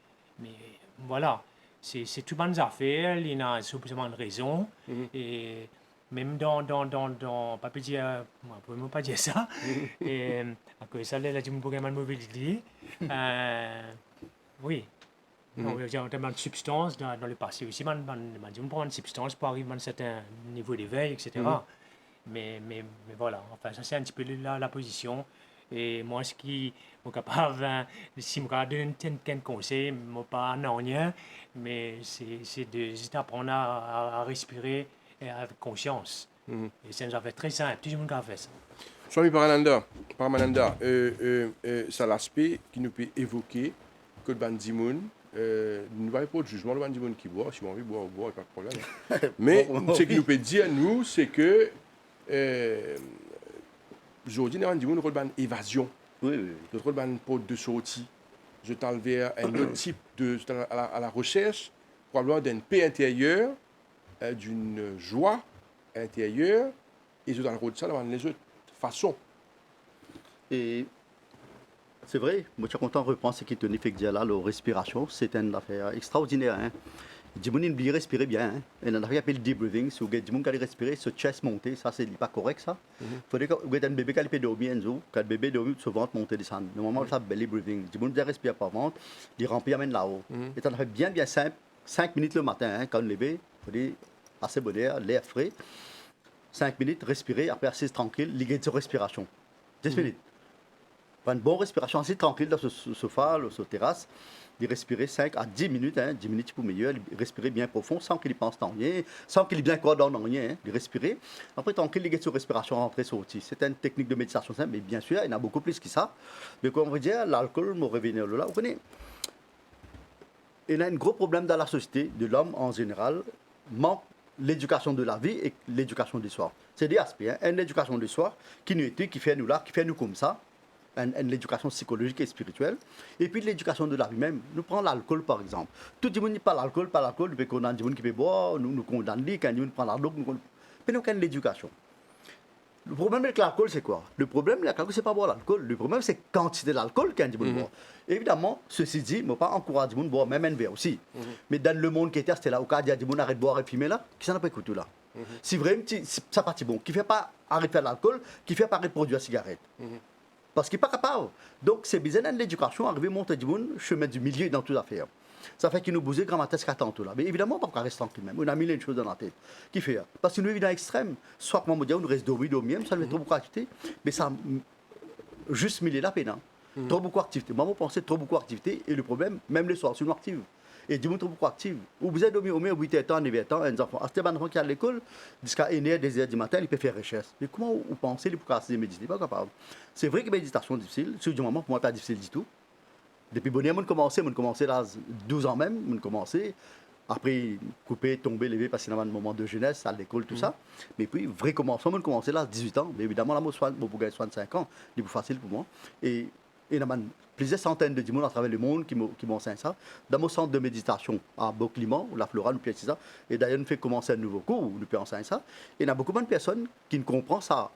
voilà. C'est tout bonnes affaires, il y a suffisamment de raisons. Et même pas peut dire, moi, je peux même pas dire ça. Et à cause de ça, là, tu me pourrais mal mauvais idée. Oui. Non, il y a tellement de substances dans le passé aussi. On prend une substance pour arriver à un certain niveau d'éveil, etc. Mais voilà, enfin, ça c'est un petit peu la position. Et moi, ce qui est capable, si je donne un conseil, moi pas non rien, mais c'est d'apprendre à respirer avec conscience. Et c'est un fait très simple, tout le monde a fait ça. Swami Paramananda, c'est l'aspect qui nous peut évoquer que le bandimoun, nous n'avons pas de jugement, le bandimoun qui boit, si on veut boire, il n'y a pas de problème. Mais ce qu'il nous peut dire, nous, c'est que aujourd'hui, nous avons un rôle d'évasion, Oui, oui. notre rôle porte de sortie. Je t'en vers un autre type à la recherche, probablement d'une paix intérieure, d'une joie intérieure, et je dans le rôle de ça dans les autres façons. Et c'est vrai, moi je suis content de reprendre ce qui tenait fait que dire là, la respiration, c'est une affaire extraordinaire. Hein. Du monde oublie respirer bien. Hein. Et on a appelé le deep breathing, si vous avez du monde qui respirer, se chest monter, ça c'est pas correct ça. Il faudrait que vous avez un bébé qui peut dormir, quand le bébé dort, ce ventre monter descendre. Normalement, ça belly breathing. Du monde qui respire par ventre, il remplit amène là-haut. Et on a fait bien simple, 5 minutes le matin, hein, quand le bébé, il faut dire assez bon l'air frais. 5 minutes, respirer, après assise tranquille, liguer de respiration. 10 minutes. Faire une bonne respiration, assez tranquille dans ce sofa, sur la terrasse, de respirer 5 à 10 minutes, hein, 10 minutes pour meilleur, respirer bien profond, sans qu'il y pense dans rien, sans qu'il y ait bien quoi dans rien, hein, de respirer. Après, tranquille, liguer sur respiration, rentrer, sortir. C'est une technique de méditation simple, mais bien sûr, il y en a beaucoup plus que ça. Mais comme on veut dire, l'alcool, me revenir là, vous connaissez, il y a un gros problème dans la société, de l'homme en général, manque l'éducation de la vie et l'éducation du soir. C'est des aspects. Hein. Une éducation du soir qui nous éduque, qui fait nous là, qui fait nous comme ça. Une éducation psychologique et spirituelle. Et puis l'éducation de la vie même. Nous prenons l'alcool par exemple. Tout le monde dit pas l'alcool, depuis qu'on a des gens qui peuvent boire, nous condamnons, quand nous prend l'alcool, mais nous avons l'éducation. Le problème avec l'alcool, c'est quoi? Le problème avec l'alcool, c'est pas boire l'alcool. Le problème, c'est la quantité d'alcool qu'un dit boire. Évidemment, ceci dit, je ne pas encourager les gens à boire, même un verre aussi. Mais dans le monde qui était, c'était là, au cas où il y a des gens qui arrêtent de boire et fumer là, qui s'en a pas écouté là. Si vraiment, ça partit bon, qui ne fait pas arrêter de faire l'alcool, qui ne fait pas arrêter de produire la cigarette. Parce qu'il n'est pas capable. Donc, c'est besoin de l'éducation, arriver à monter du monde, chemin du milieu dans toutes les affaires. Ça fait qu'il nous bousille grammatesque à tout là. Mais évidemment, pas qu'on reste tranquille même. On a mis une chose dans la tête. Qui fait? Parce que nous vivons dans l'extrême. Soit que on reste dormir, ça ne fait trop beaucoup d'activité. Mais ça juste mille la peine. Trop beaucoup d'activité. Moi, je pense trop beaucoup d'activité. Et le problème, même le soir, c'est nous active. Et du monde trop beaucoup active. Vous êtes dormi au moins 8 ans, 9 ans, un enfant. C'est un enfant qui est à l'école, jusqu'à 1h, 2h du matin, il peut faire recherche. Mais comment vous pensez pour casser les méditer? Pas capable. C'est vrai que la méditation est difficile. Sur du moment, pour moi, pas difficile du tout. Depuis bonheur, on commencé là 12 ans même, on commencé. Après, couper, tomber, lever, parce qu'il y a un moment de jeunesse, à l'école, tout ça. Mais puis, vrai commencement, on commencer là, à 18 ans. Mais évidemment, là, moi, je 65 ans, c'est plus facile pour moi. Et il y a plusieurs centaines de dimanches à travers le monde qui m'enseignent ça. Dans mon centre de méditation à Beauclimont, où la Flora nous pièce ça. Et d'ailleurs, nous fait commencer un nouveau cours où nous peut enseigner ça. Et il y a beaucoup de personnes qui ne comprennent ça,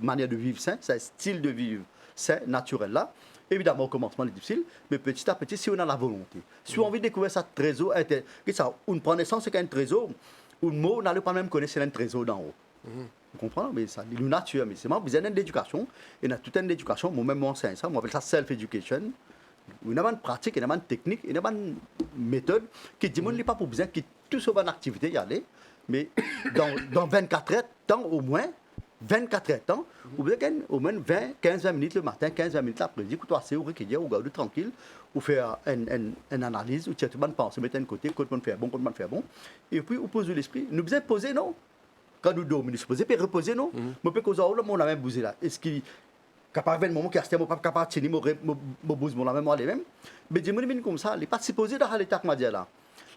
manière de vivre sain, c'est un style de vivre sain, naturel là. Évidemment, au commencement, c'est difficile, mais petit à petit, si on a la volonté, si on a envie de découvrir ça trésor, on prend naissance, c'est qu'un trésor, ou un mot, on n'allait pas même connaître c'est un trésor d'en haut. Vous comprenez? Mais ça, c'est nature, mais c'est moi, vous avez une éducation, et on a toute une éducation, moi-même, moi, c'est ça, on appelle ça self-education. Il y a une pratique, il y a une technique, il y a une méthode qui dit, moi, il n'est pas pour besoin que tout sur une activité y aller, mais dans 24 heures, temps au moins, 24 heures de temps, ou bien au moins 15-20 minutes le matin, 15-20 minutes l'après-midi, que tu as ou recueillir, ou garder tranquille, ou faire une analyse, ou tu as tout le monde penser, mettre un côté, quand on fait bon, quand on fait bon, et puis, on pose l'esprit. Nous besoin poser, non? Quand nous dormons, nous se poser, puis reposer, non? Mais puis, quand on a même bougé là, est-ce qu'il capable de moment qui a resté pas capable de tenir mon bouge mon la même moi même mais dis-moi comme ça les pas supposé dans l'état que m'a dit là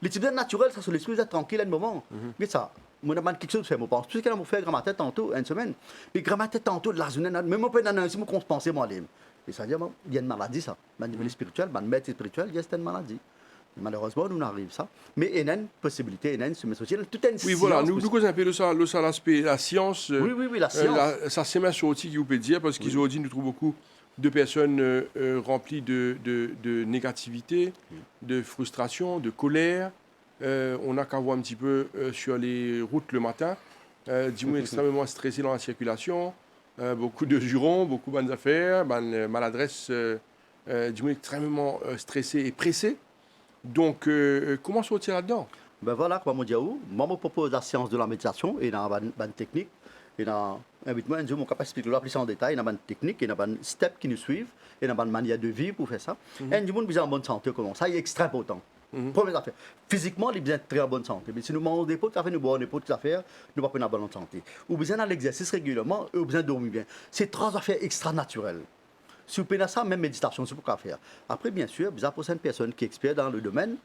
les types naturels ça sur l'esprit d'être tranquille un moment mais ça moi demande quelque chose faire moi pense tout ce qu'on a fait grammaire tantôt une semaine puis grammaire tantôt de la journée même on peut dans si moi qu'on penser moi les et ça dire il y a une maladie ça au niveau spirituel ban maître spirituel il y a cette maladie malheureusement nous n'arrive ça mais il y a une possibilité il y a une social tout une Oui, voilà, nous causons un peu de ça, l'aspect, la science. Oui, la science. Ça, c'est ma sortie qui vous peut dire, parce qu'aujourd'hui, nous trouvons beaucoup de personnes remplies de négativité, de frustration, de colère. On n'a qu'à voir un petit peu sur les routes le matin. Dis-moi, extrêmement stressé dans la circulation. Beaucoup de jurons, beaucoup de bonnes affaires, maladresse. Dis-moi, extrêmement stressé et pressé. Donc, comment sortir là-dedans? Ben voilà, comme on dit, moi je propose la science de la méditation et dans une technique. Et dans invite-moi un jour, mon capacité de plus en détail, il y a une technique, il y a une step qui nous suivent, il y a une manière de vivre pour faire ça. Et du monde besoin en bonne santé, comment ça, il est extrêmement important. Première affaire. Physiquement, il est bien très en bonne santé. Mais si nous mangeons des pots, nous boivons des pots, tout à faire, nous ne pouvons pas en bonne santé. Ou besoin d'aller l'exercice régulièrement, ou besoin de dormir bien. C'est trois affaires extra naturelles. Si vous prenez ça, même méditation, c'est pour quoi faire. Après, bien sûr, vous avez une personne qui est experte dans le domaine,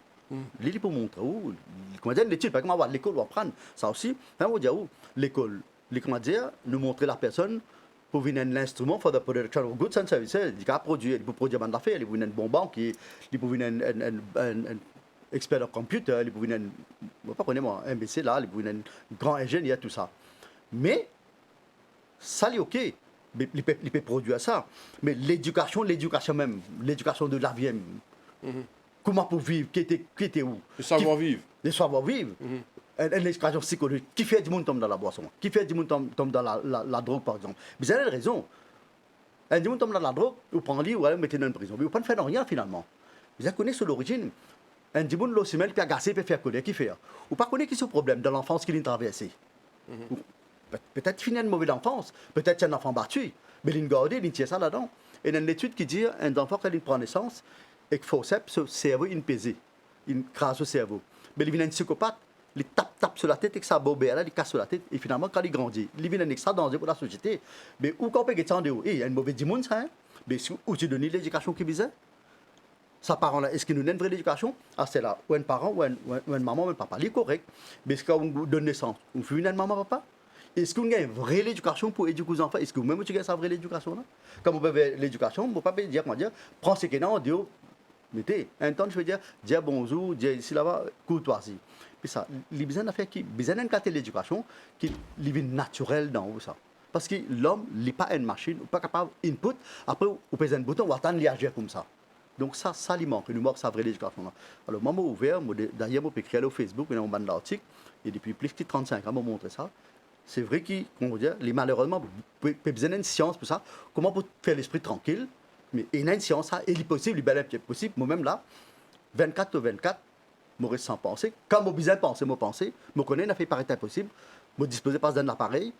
il pour montrer où, comment dire, l'étude, par exemple, l'école va prendre ça aussi. On va dire où l'école, comment dire, nous montrer la personne pour venir un instrument pour la production de goods and services. Il peut produire, il peut produire un affaire, il peut venir un bon banquier, il peut venir un expert en computer, il peut venir un, pas connais-moi, un MBC là, il peut venir un grand ingénieur, tout ça. Mais ça, c'est OK. Il peut produire ça. Mais l'éducation même, l'éducation de la vie, comment pour vivre, qui était où? Le savoir-vivre. Le savoir-vivre. Une éducation psychologique. Qui fait du monde tombe dans la boisson? Qui fait du monde tombe dans la drogue, par exemple? Vous avez raison. Un du monde tombe dans la drogue, vous prenez ou vous mettez dans une prison. Mais vous ne faites rien finalement. Vous avez connu sur l'origine. Un du monde, l'ossimel, qui a gassé, peut faire colère, qui fait? Vous ne connaissez pas qui est ce problème dans l'enfance qu'il a traversé. Peut-être qu'il a une mauvaise enfance, peut-être un enfant battu, mais il a gardé, il tient ça là-dedans. Et il y a une étude qui dit un enfant qui prend naissance et qu'il faut ce cerveau, il pèse, il crase le cerveau. Mais il vient un psychopathe, il tape sur la tête et que ça bobe, il casse sur la tête, et finalement, quand il grandit, il vient un extra danger pour la société. Mais où qu'on peut être en dehors, il y a une mauvaise dimension, ça, hein? Mais où tu donnes l'éducation qui visait? Sa parent là, est-ce qu'il nous donne une vraie éducation? Ah, c'est là, ou un parent, ou une maman, ou un papa, il est correct. Mais est-ce qu'on donne naissance? On fait une maman, papa? Est-ce qu'on a une vraie éducation pour éduquer les enfants? Est-ce que vous-même, tu as sa vraie éducation là? Comme vous avez l'éducation, vous ne pouvez pas dire, comment dire, prends ce qu'il y a, on dit, mettez, un temps, je veux dire bonjour, dire ici là-bas, courtoisie. Puis ça, les besoins d'affaires qui, besoin de l'éducation, qui est naturel dans ça. Parce que l'homme n'est pas une machine, n'est pas capable d'input, après, vous pèsez un bouton, on va attendre agir comme ça. Donc ça il manque, il nous manque sa vraie éducation là. Alors, moi, j'ai ouvert, d'ailleurs, je peux écrire au Facebook, il y a un bande d'articles, et depuis plus de 35 ans, je montre ça. C'est vrai que, comment dire, malheureusement, il y a besoin d'une science pour ça. Comment pour faire l'esprit tranquille? Mais il y a une science, ça, il est possible, il est possible. Moi-même là, 24 ou 24, je reste sans penser. Quand je besoin de penser, je connais, il a fait paraître impossible. Je dispose pas d'un appareil.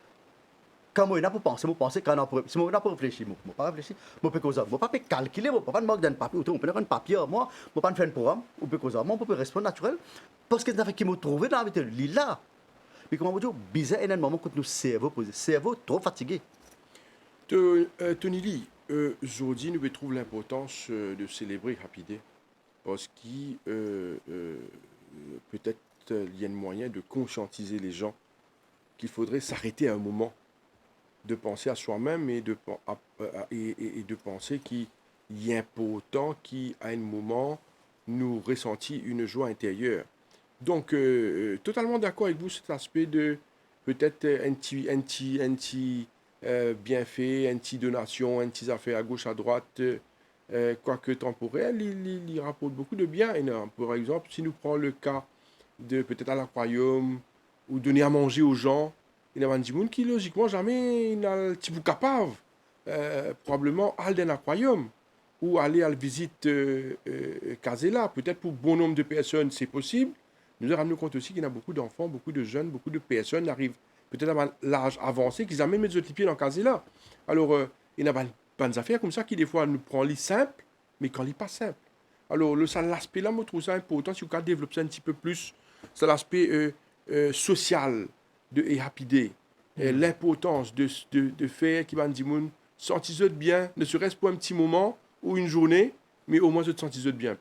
Quand je n'ai pas penser, quand si je n'ai pas réfléchir, je ne pas réfléchir, je peux causer. Je ne peux pas calculer, je ne peux pas demander un papier. On peut prendre un papier, moi, je ne peux pas faire un programme, je peux causer. Moi, je peux répondre naturel. Parce que c'est qui me trouve dans la vie, là. Mais comment vous dire, bizarre, il y a un moment où notre cerveau trop fatigué. Tony Lee, aujourd'hui, nous trouvons l'importance de célébrer Happy Day. Parce que peut-être il y a un moyen de conscientiser les gens qu'il faudrait s'arrêter à un moment, de penser à soi-même et de penser qu'il y a un pourtant qui, à un moment, nous ressentit une joie intérieure. Donc, totalement d'accord avec vous, cet aspect de peut-être bienfait, un petit donation, un petit affaire à gauche, à droite, quoique temporel, il rapporte beaucoup de bien. Et non, par exemple, si nous prenons le cas de peut-être à l'aquarium ou donner à manger aux gens, il y a des gens qui, logiquement, jamais il a le petit bout capable, probablement, aller dans l'aquarium ou aller à la visite Casella. Peut-être pour bon nombre de personnes, c'est possible. Nous nous rendons compte aussi qu'il y a beaucoup d'enfants, beaucoup de jeunes, beaucoup de personnes qui arrivent peut-être à l'âge avancé, qu'ils amènent mettre les pieds dans Casella. Alors, il y a des affaires comme ça qui, des fois, nous prend les simples, mais quand les pas simple. Alors, l'aspect là, je trouve ça important. Si vous pouvez développer ça un petit peu plus, c'est l'aspect social et Happy Day. L'importance de faire qui va dire sentir bien, ne serait-ce pour un petit moment ou une journée, mais au moins se sentir bien.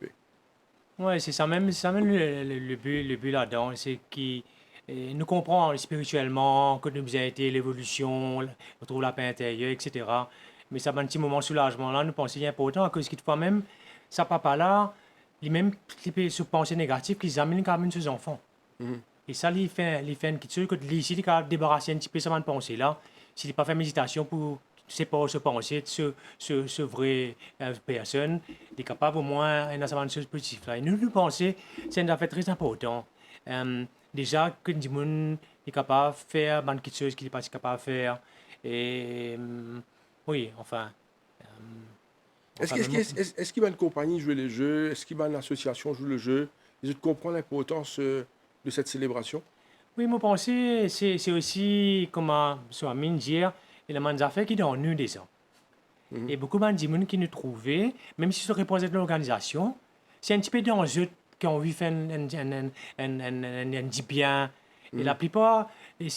Ouais, c'est ça même le but là-dedans, c'est qui nous comprend spirituellement, que nous a été l'évolution, on trouve la paix intérieure, etc. Mais ça va un petit moment de soulagement là, nous pensons qu'il est important, que ce qui fois même, ça papa là, il même qui peut se penser négatif, qu'ils amènent quand même ses enfants. Mhm. Et ça, il fait une petite chose, que ici, il a débarrassé un petit peu sa pensée là, s'il n'a pas fait méditation pour c'est pas se penser de ce vrai personne, il est capable au moins d'avoir une chose positive là. Et nous penser, c'est une affaire très importante. Déjà, que du monde est capable de faire quelque chose qu'il n'est pas si capable de faire. Et oui, enfin. Est-ce Enfin, même- qu'il va une compagnie jouer les jeux? Est-ce qu'il va une association jouer le jeu? Ils comprennent l'importance de cette célébration? oui, mon pensée, c'est aussi, comme sur mine dire, il y a des affaires qui sont nues déjà. Mhm. Et beaucoup de gens qui nous trouvaient, même si ça représente l'organisation, c'est un petit peu d'enjeu qui ont envie de faire un petit bien. Et la Mhm. plupart, et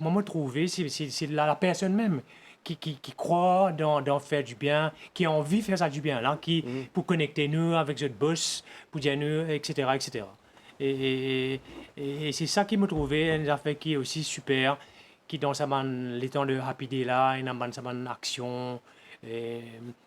moi, me trouver, c'est la personne même qui croit dans faire du bien, qui a envie de faire ça du bien, là, Mhm. pour connecter nous avec notre boss, pour dire nous, etc., etc. Et, et, et c'est ça qui me trouvait, une affaire qui est aussi super, qui dans les temps de Happy Day là, il y a une action, et,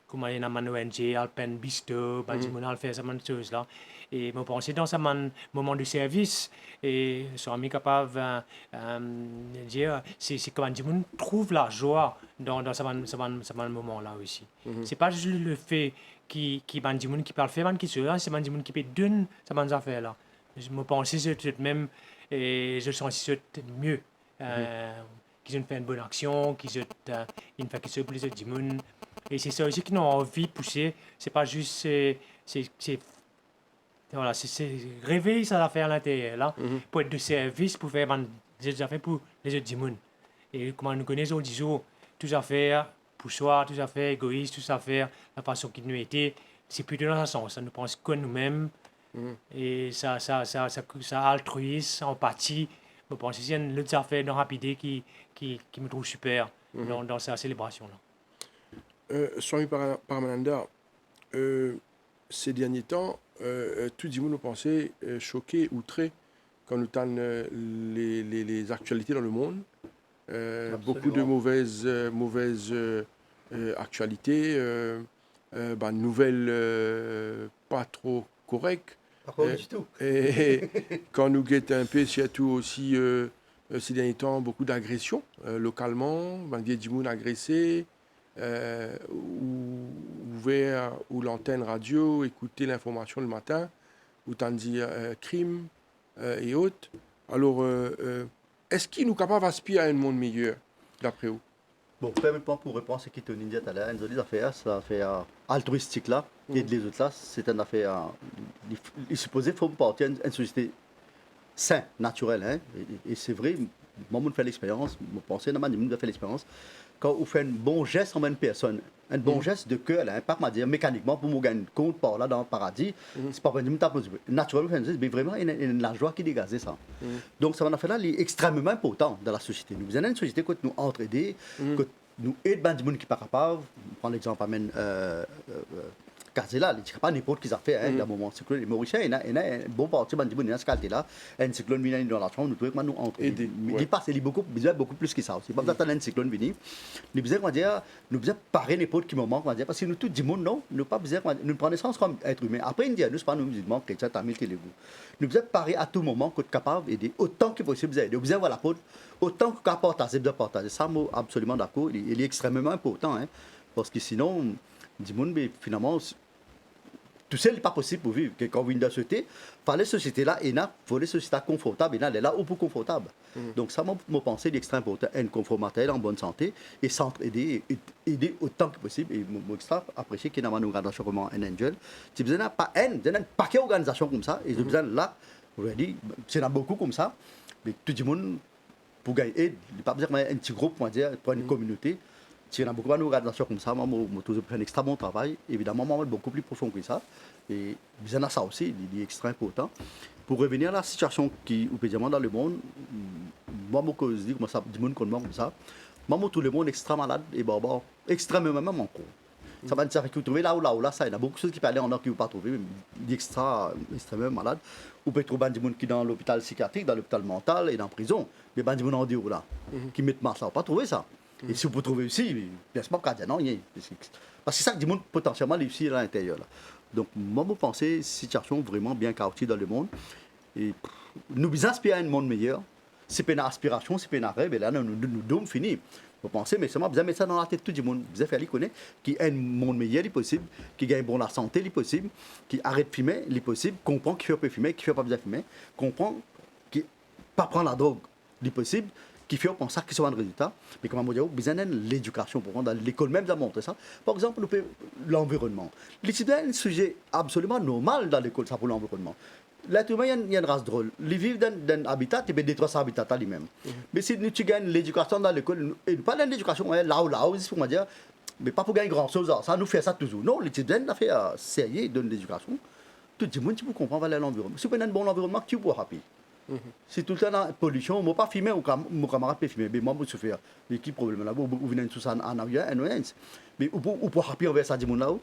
comme il y a une ONG, Alpen Bisto, ben, du Mhm. monde a fait ça chose là. Et je pense dans un moment de service, et sont capable de dire, c'est comment du monde trouve la joie dans ce moment là aussi. Mhm. C'est pas juste le fait qui ben, du monde qui parle fait, qui se là, c'est ben, du monde qui peut donner ces affaires là. Je me pensais c'est même, et je sens c'est mieux. Mhm. Qu'ils ont fait une bonne action, qu'ils ont une fait quelque chose pour les autres du monde. Et c'est ça aussi qu'ils ont envie de pousser. C'est pas juste, voilà, c'est rêver ça affaire à l'intérieur là, Mhm. pour être de service, pour faire des affaires pour les autres du monde. Et comment nous connaissons, disons, tout affaire pour soi, tout affaire égoïste, tout affaire la façon qu'il nous était, c'est plutôt dans ce sens. Ça nous pense que nous-mêmes. Mhm. Et ça altruisme, empathie. Je pense que c'est une autre affaire dans Rapidé qui me trouve super Mhm. dans sa célébration-là. Swami Paramananda, ces derniers temps, tout le monde nous pensait choqué, outré, quand nous avons les actualités dans le monde. Beaucoup de Absolument. mauvaises actualités, nouvelles pas trop correctes. Pas du tout. Et quand nous guettons un peu, surtout aussi ces derniers temps, beaucoup d'agressions localement, des gens agressés, ou ouvert ou l'antenne radio, écouter l'information le matin, ou t'en dire crime et autres. Alors, est-ce qu'il nous capable d'aspirer à un monde meilleur, d'après vous? Bon, permettez-moi pour répondre à ce qui te dit tout à l'heure, une affaire, c'est affaire altruistique là, et Mhm. de les autres là, c'est une affaire, il supposé faut partir d'une société saine, naturelle, hein, et c'est vrai, moi, je fais l'expérience, je pense que je fait l'expérience, quand vous faites un bon geste envers une personne, un bon Mhm. geste de cœur, là, pas dire mécaniquement pour me gagner compte par là dans le paradis, Mhm. c'est pas vraiment naturellement, mais vraiment, il y a la joie qui dégage ça. Mhm. Donc, ça va faire là, il est extrêmement important dans la société. Nous avons une société que nous entraider, Mhm. que nous aidons des gens qui ne sont pas capables. Je prends l'exemple, casé là, il n'y a pas n'importe qui a fait, hein, d'un moment. Cyclone, les Mauriciens, il y a un bon parti, il y a ce quartier-là, un cyclone vient dans la chambre, nous trouvons que nous entrons. Il passe, il y a beaucoup plus que ça aussi. Pas besoin d'un cyclone venir. Nous besoin, nous besoin parer n'importe qui moment, parce que nous tous du monde, non, nous pas besoin, nous prenons sens comme être humain. Après, nous disons, pas nous musulmans, chrétiens, tamils, télégoûts. Nous besoin parer à tout moment, qu'on est capable d'aider autant que possible. Nous besoin voir la faute, autant que partager, de partager. Ça, moi, absolument d'accord, il est extrêmement important, hein, parce que sinon, du monde, mais finalement, tout ça n'est pas possible pour vivre. Quand on vit dans la société, il faut les sociétés-là, il faut les sociétés confortables, il y là où pour confortable. Donc ça, moi, pensée, c'est extrêmement important, une conformité en bonne santé, et s'entraider, aider autant que possible. Et moi, extra apprécié qu'il y a une organisation comme un Angel. C'est besoin pas un paquet d'organisations comme ça, et c'est besoin là, vous l'avez dit, c'est beaucoup comme ça, mais tout le monde, pour gagner, il n'y a pas besoin d'un petit groupe, on va dire, pour une communauté. Il y a beaucoup d'organisations comme ça, moi, je fais un extra bon travail. Évidemment, moi, beaucoup plus profond que ça. Et besoin de ça aussi, il est extrêmement important. Pour revenir à la situation qui est dans le monde, moi, je dis que ça, du monde comme ça, moi, tout le monde est extrêmement malade et extrêmement même encore. Ça va dire que vous trouvez là ou là, ça, il y a beaucoup de choses qui peuvent aller en or qui ne vous pas trouver, mais extrêmement malade. Vous pouvez trouver des gens qui sont dans l'hôpital psychiatrique, dans l'hôpital mental et dans la prison. Mais des gens en dehors là, qui mettent mal ça, vous ne pas trouver ça. Et si vous trouvez aussi, bien sûr, non, parce que ça, du monde potentiellement réussi à l'intérieur. Donc, moi, je pense que c'est une situation vraiment bien chaotique dans le monde. Et nous aspirons à un monde meilleur. C'est pas une aspiration, c'est pas un rêve. Et là, nous devons finir. Vous pensez, mais seulement, vous avez mis ça dans la tête de tout le monde. Vous avez fait les connaître qu'il y a un monde meilleur, il est possible, qui gagne bon la santé, il est possible, qui arrête de fumer, il est possible, comprend qu'il ne fait pas fumer, qu'il ne fait pas besoin de fumer, comprend qu'il ne pas prendre la drogue, il est possible. Qui fait penser qu'ils sont un résultat, mais comme on dit, besoin de l'éducation pour rendre l'école même à montrer ça. Par exemple, l'environnement. C'est un sujet absolument normal dans l'école, ça pour l'environnement. L'être humain, il y a une race drôle. Ils vivent dans un habitat, ils détruisent cet habitat lui-même. Mais si tu gagnes l'éducation dans l'école, et pas l'éducation, là ou on va dire, mais pas pour gagner grand-chose, ça nous fait ça toujours. Non, les étudiants ont fait sérieux, ils donnent l'éducation. Tout le monde, tu peux comprendre l'environnement. Si tu as un bon environnement, tu peux rapide. Si tout le temps dans la pollution, je ne pas filmer, mon camarade peut filmer, mais moi je souffre. Mais qui problème là? Vous venez tout ça en avion, mais vous pouvez rapide envers ça du monde là-haut.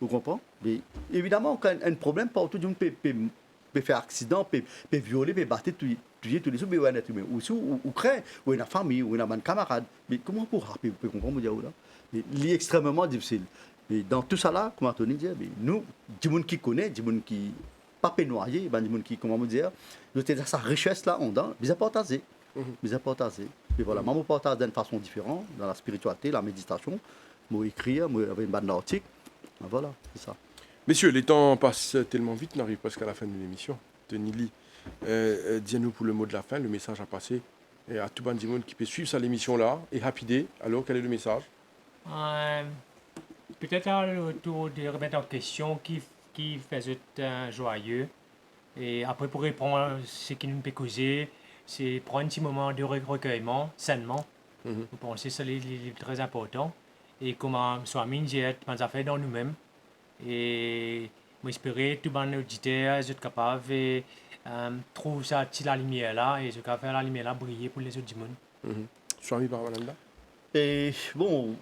Vous comprenez? Mais évidemment, quand un problème, partout, le monde peut faire accident, peut violer, peut battre tous les jours, mais un être humain. Ou craint, ou une famille, ou un camarade. Mais comment pour rapide, vous pouvez comprendre, là? C'est extrêmement difficile. Mais dans tout ça là, comme Anthony dit, nous, du monde qui connaît, du monde qui pas noyer, du monde qui, comment dire, nous avons sa richesse là, on a, nous partagé. Nous partagé. Et voilà, moi, je partage d'une façon différente, dans la spiritualité, la méditation, moi écrire, moi avec une bande d'articles. Voilà, c'est ça. Messieurs, les temps passent tellement vite, on arrive presque à la fin de l'émission. Tony Lee, dis-nous pour le mot de la fin, le message à passer et à tout le monde qui peut suivre ça l'émission là. Et Happy Day, alors quel est le message? Peut-être autour de remettre en question qui faisait joyeux. Et après, pour répondre à ce qui nous peut causer, c'est prendre un petit moment de recueillement, sainement. Vous pensez que c'est très important. Et comment Swami dit, on a fait dans nous-mêmes. Et j'espère que tout le auditeur est capable de trouver la lumière là et faire la lumière là briller pour les autres du monde. Swami Paramananda. Et bon,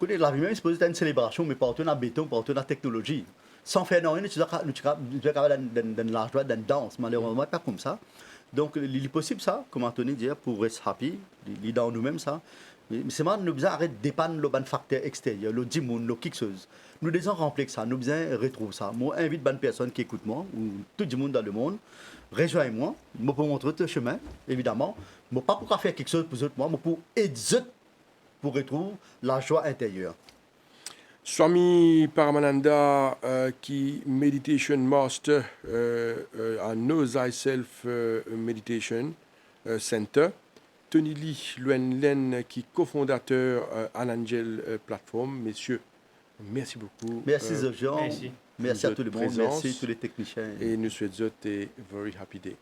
la vie même, c'est peut-être une célébration, mais pas autant en béton, pas autant en technologie. Sans faire rien, tu es capable dans la joie, dans la danse, malheureusement, pas comme ça. Donc, il est possible ça, comme Anthony dit, pour être happy, il est dans nous-mêmes ça. Mais c'est moi, nous devons arrêter de dépendre le facteur extérieur, le dimon, le quelque chose. Nous devons remplir ça, nous devons retrouver ça. Moi, invite bonne personne qui écoute moi, ou tout le monde dans le monde, rejoignez-moi, moi pour montrer le chemin, évidemment. Moi pas pour faire quelque chose pour eux, moi pour aider pour retrouver la joie intérieure. Swami Paramananda, qui Meditation Master à Know Thyself Meditation Center. Tony Lee Luen Len, qui est cofondateur à Angel Platform. Messieurs, merci beaucoup. Merci Jean. Merci à tout le monde. Merci à tous les techniciens. Et nous souhaitons un very happy day.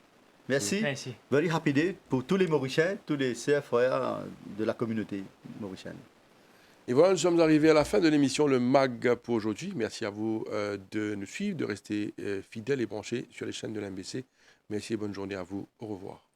Merci. Very happy day pour tous les Mauriciens, tous les CFR de la communauté mauricienne. Et voilà, nous sommes arrivés à la fin de l'émission Le MAG pour aujourd'hui. Merci à vous de nous suivre, de rester fidèles et branchés sur les chaînes de l'MBC. Merci et bonne journée à vous. Au revoir.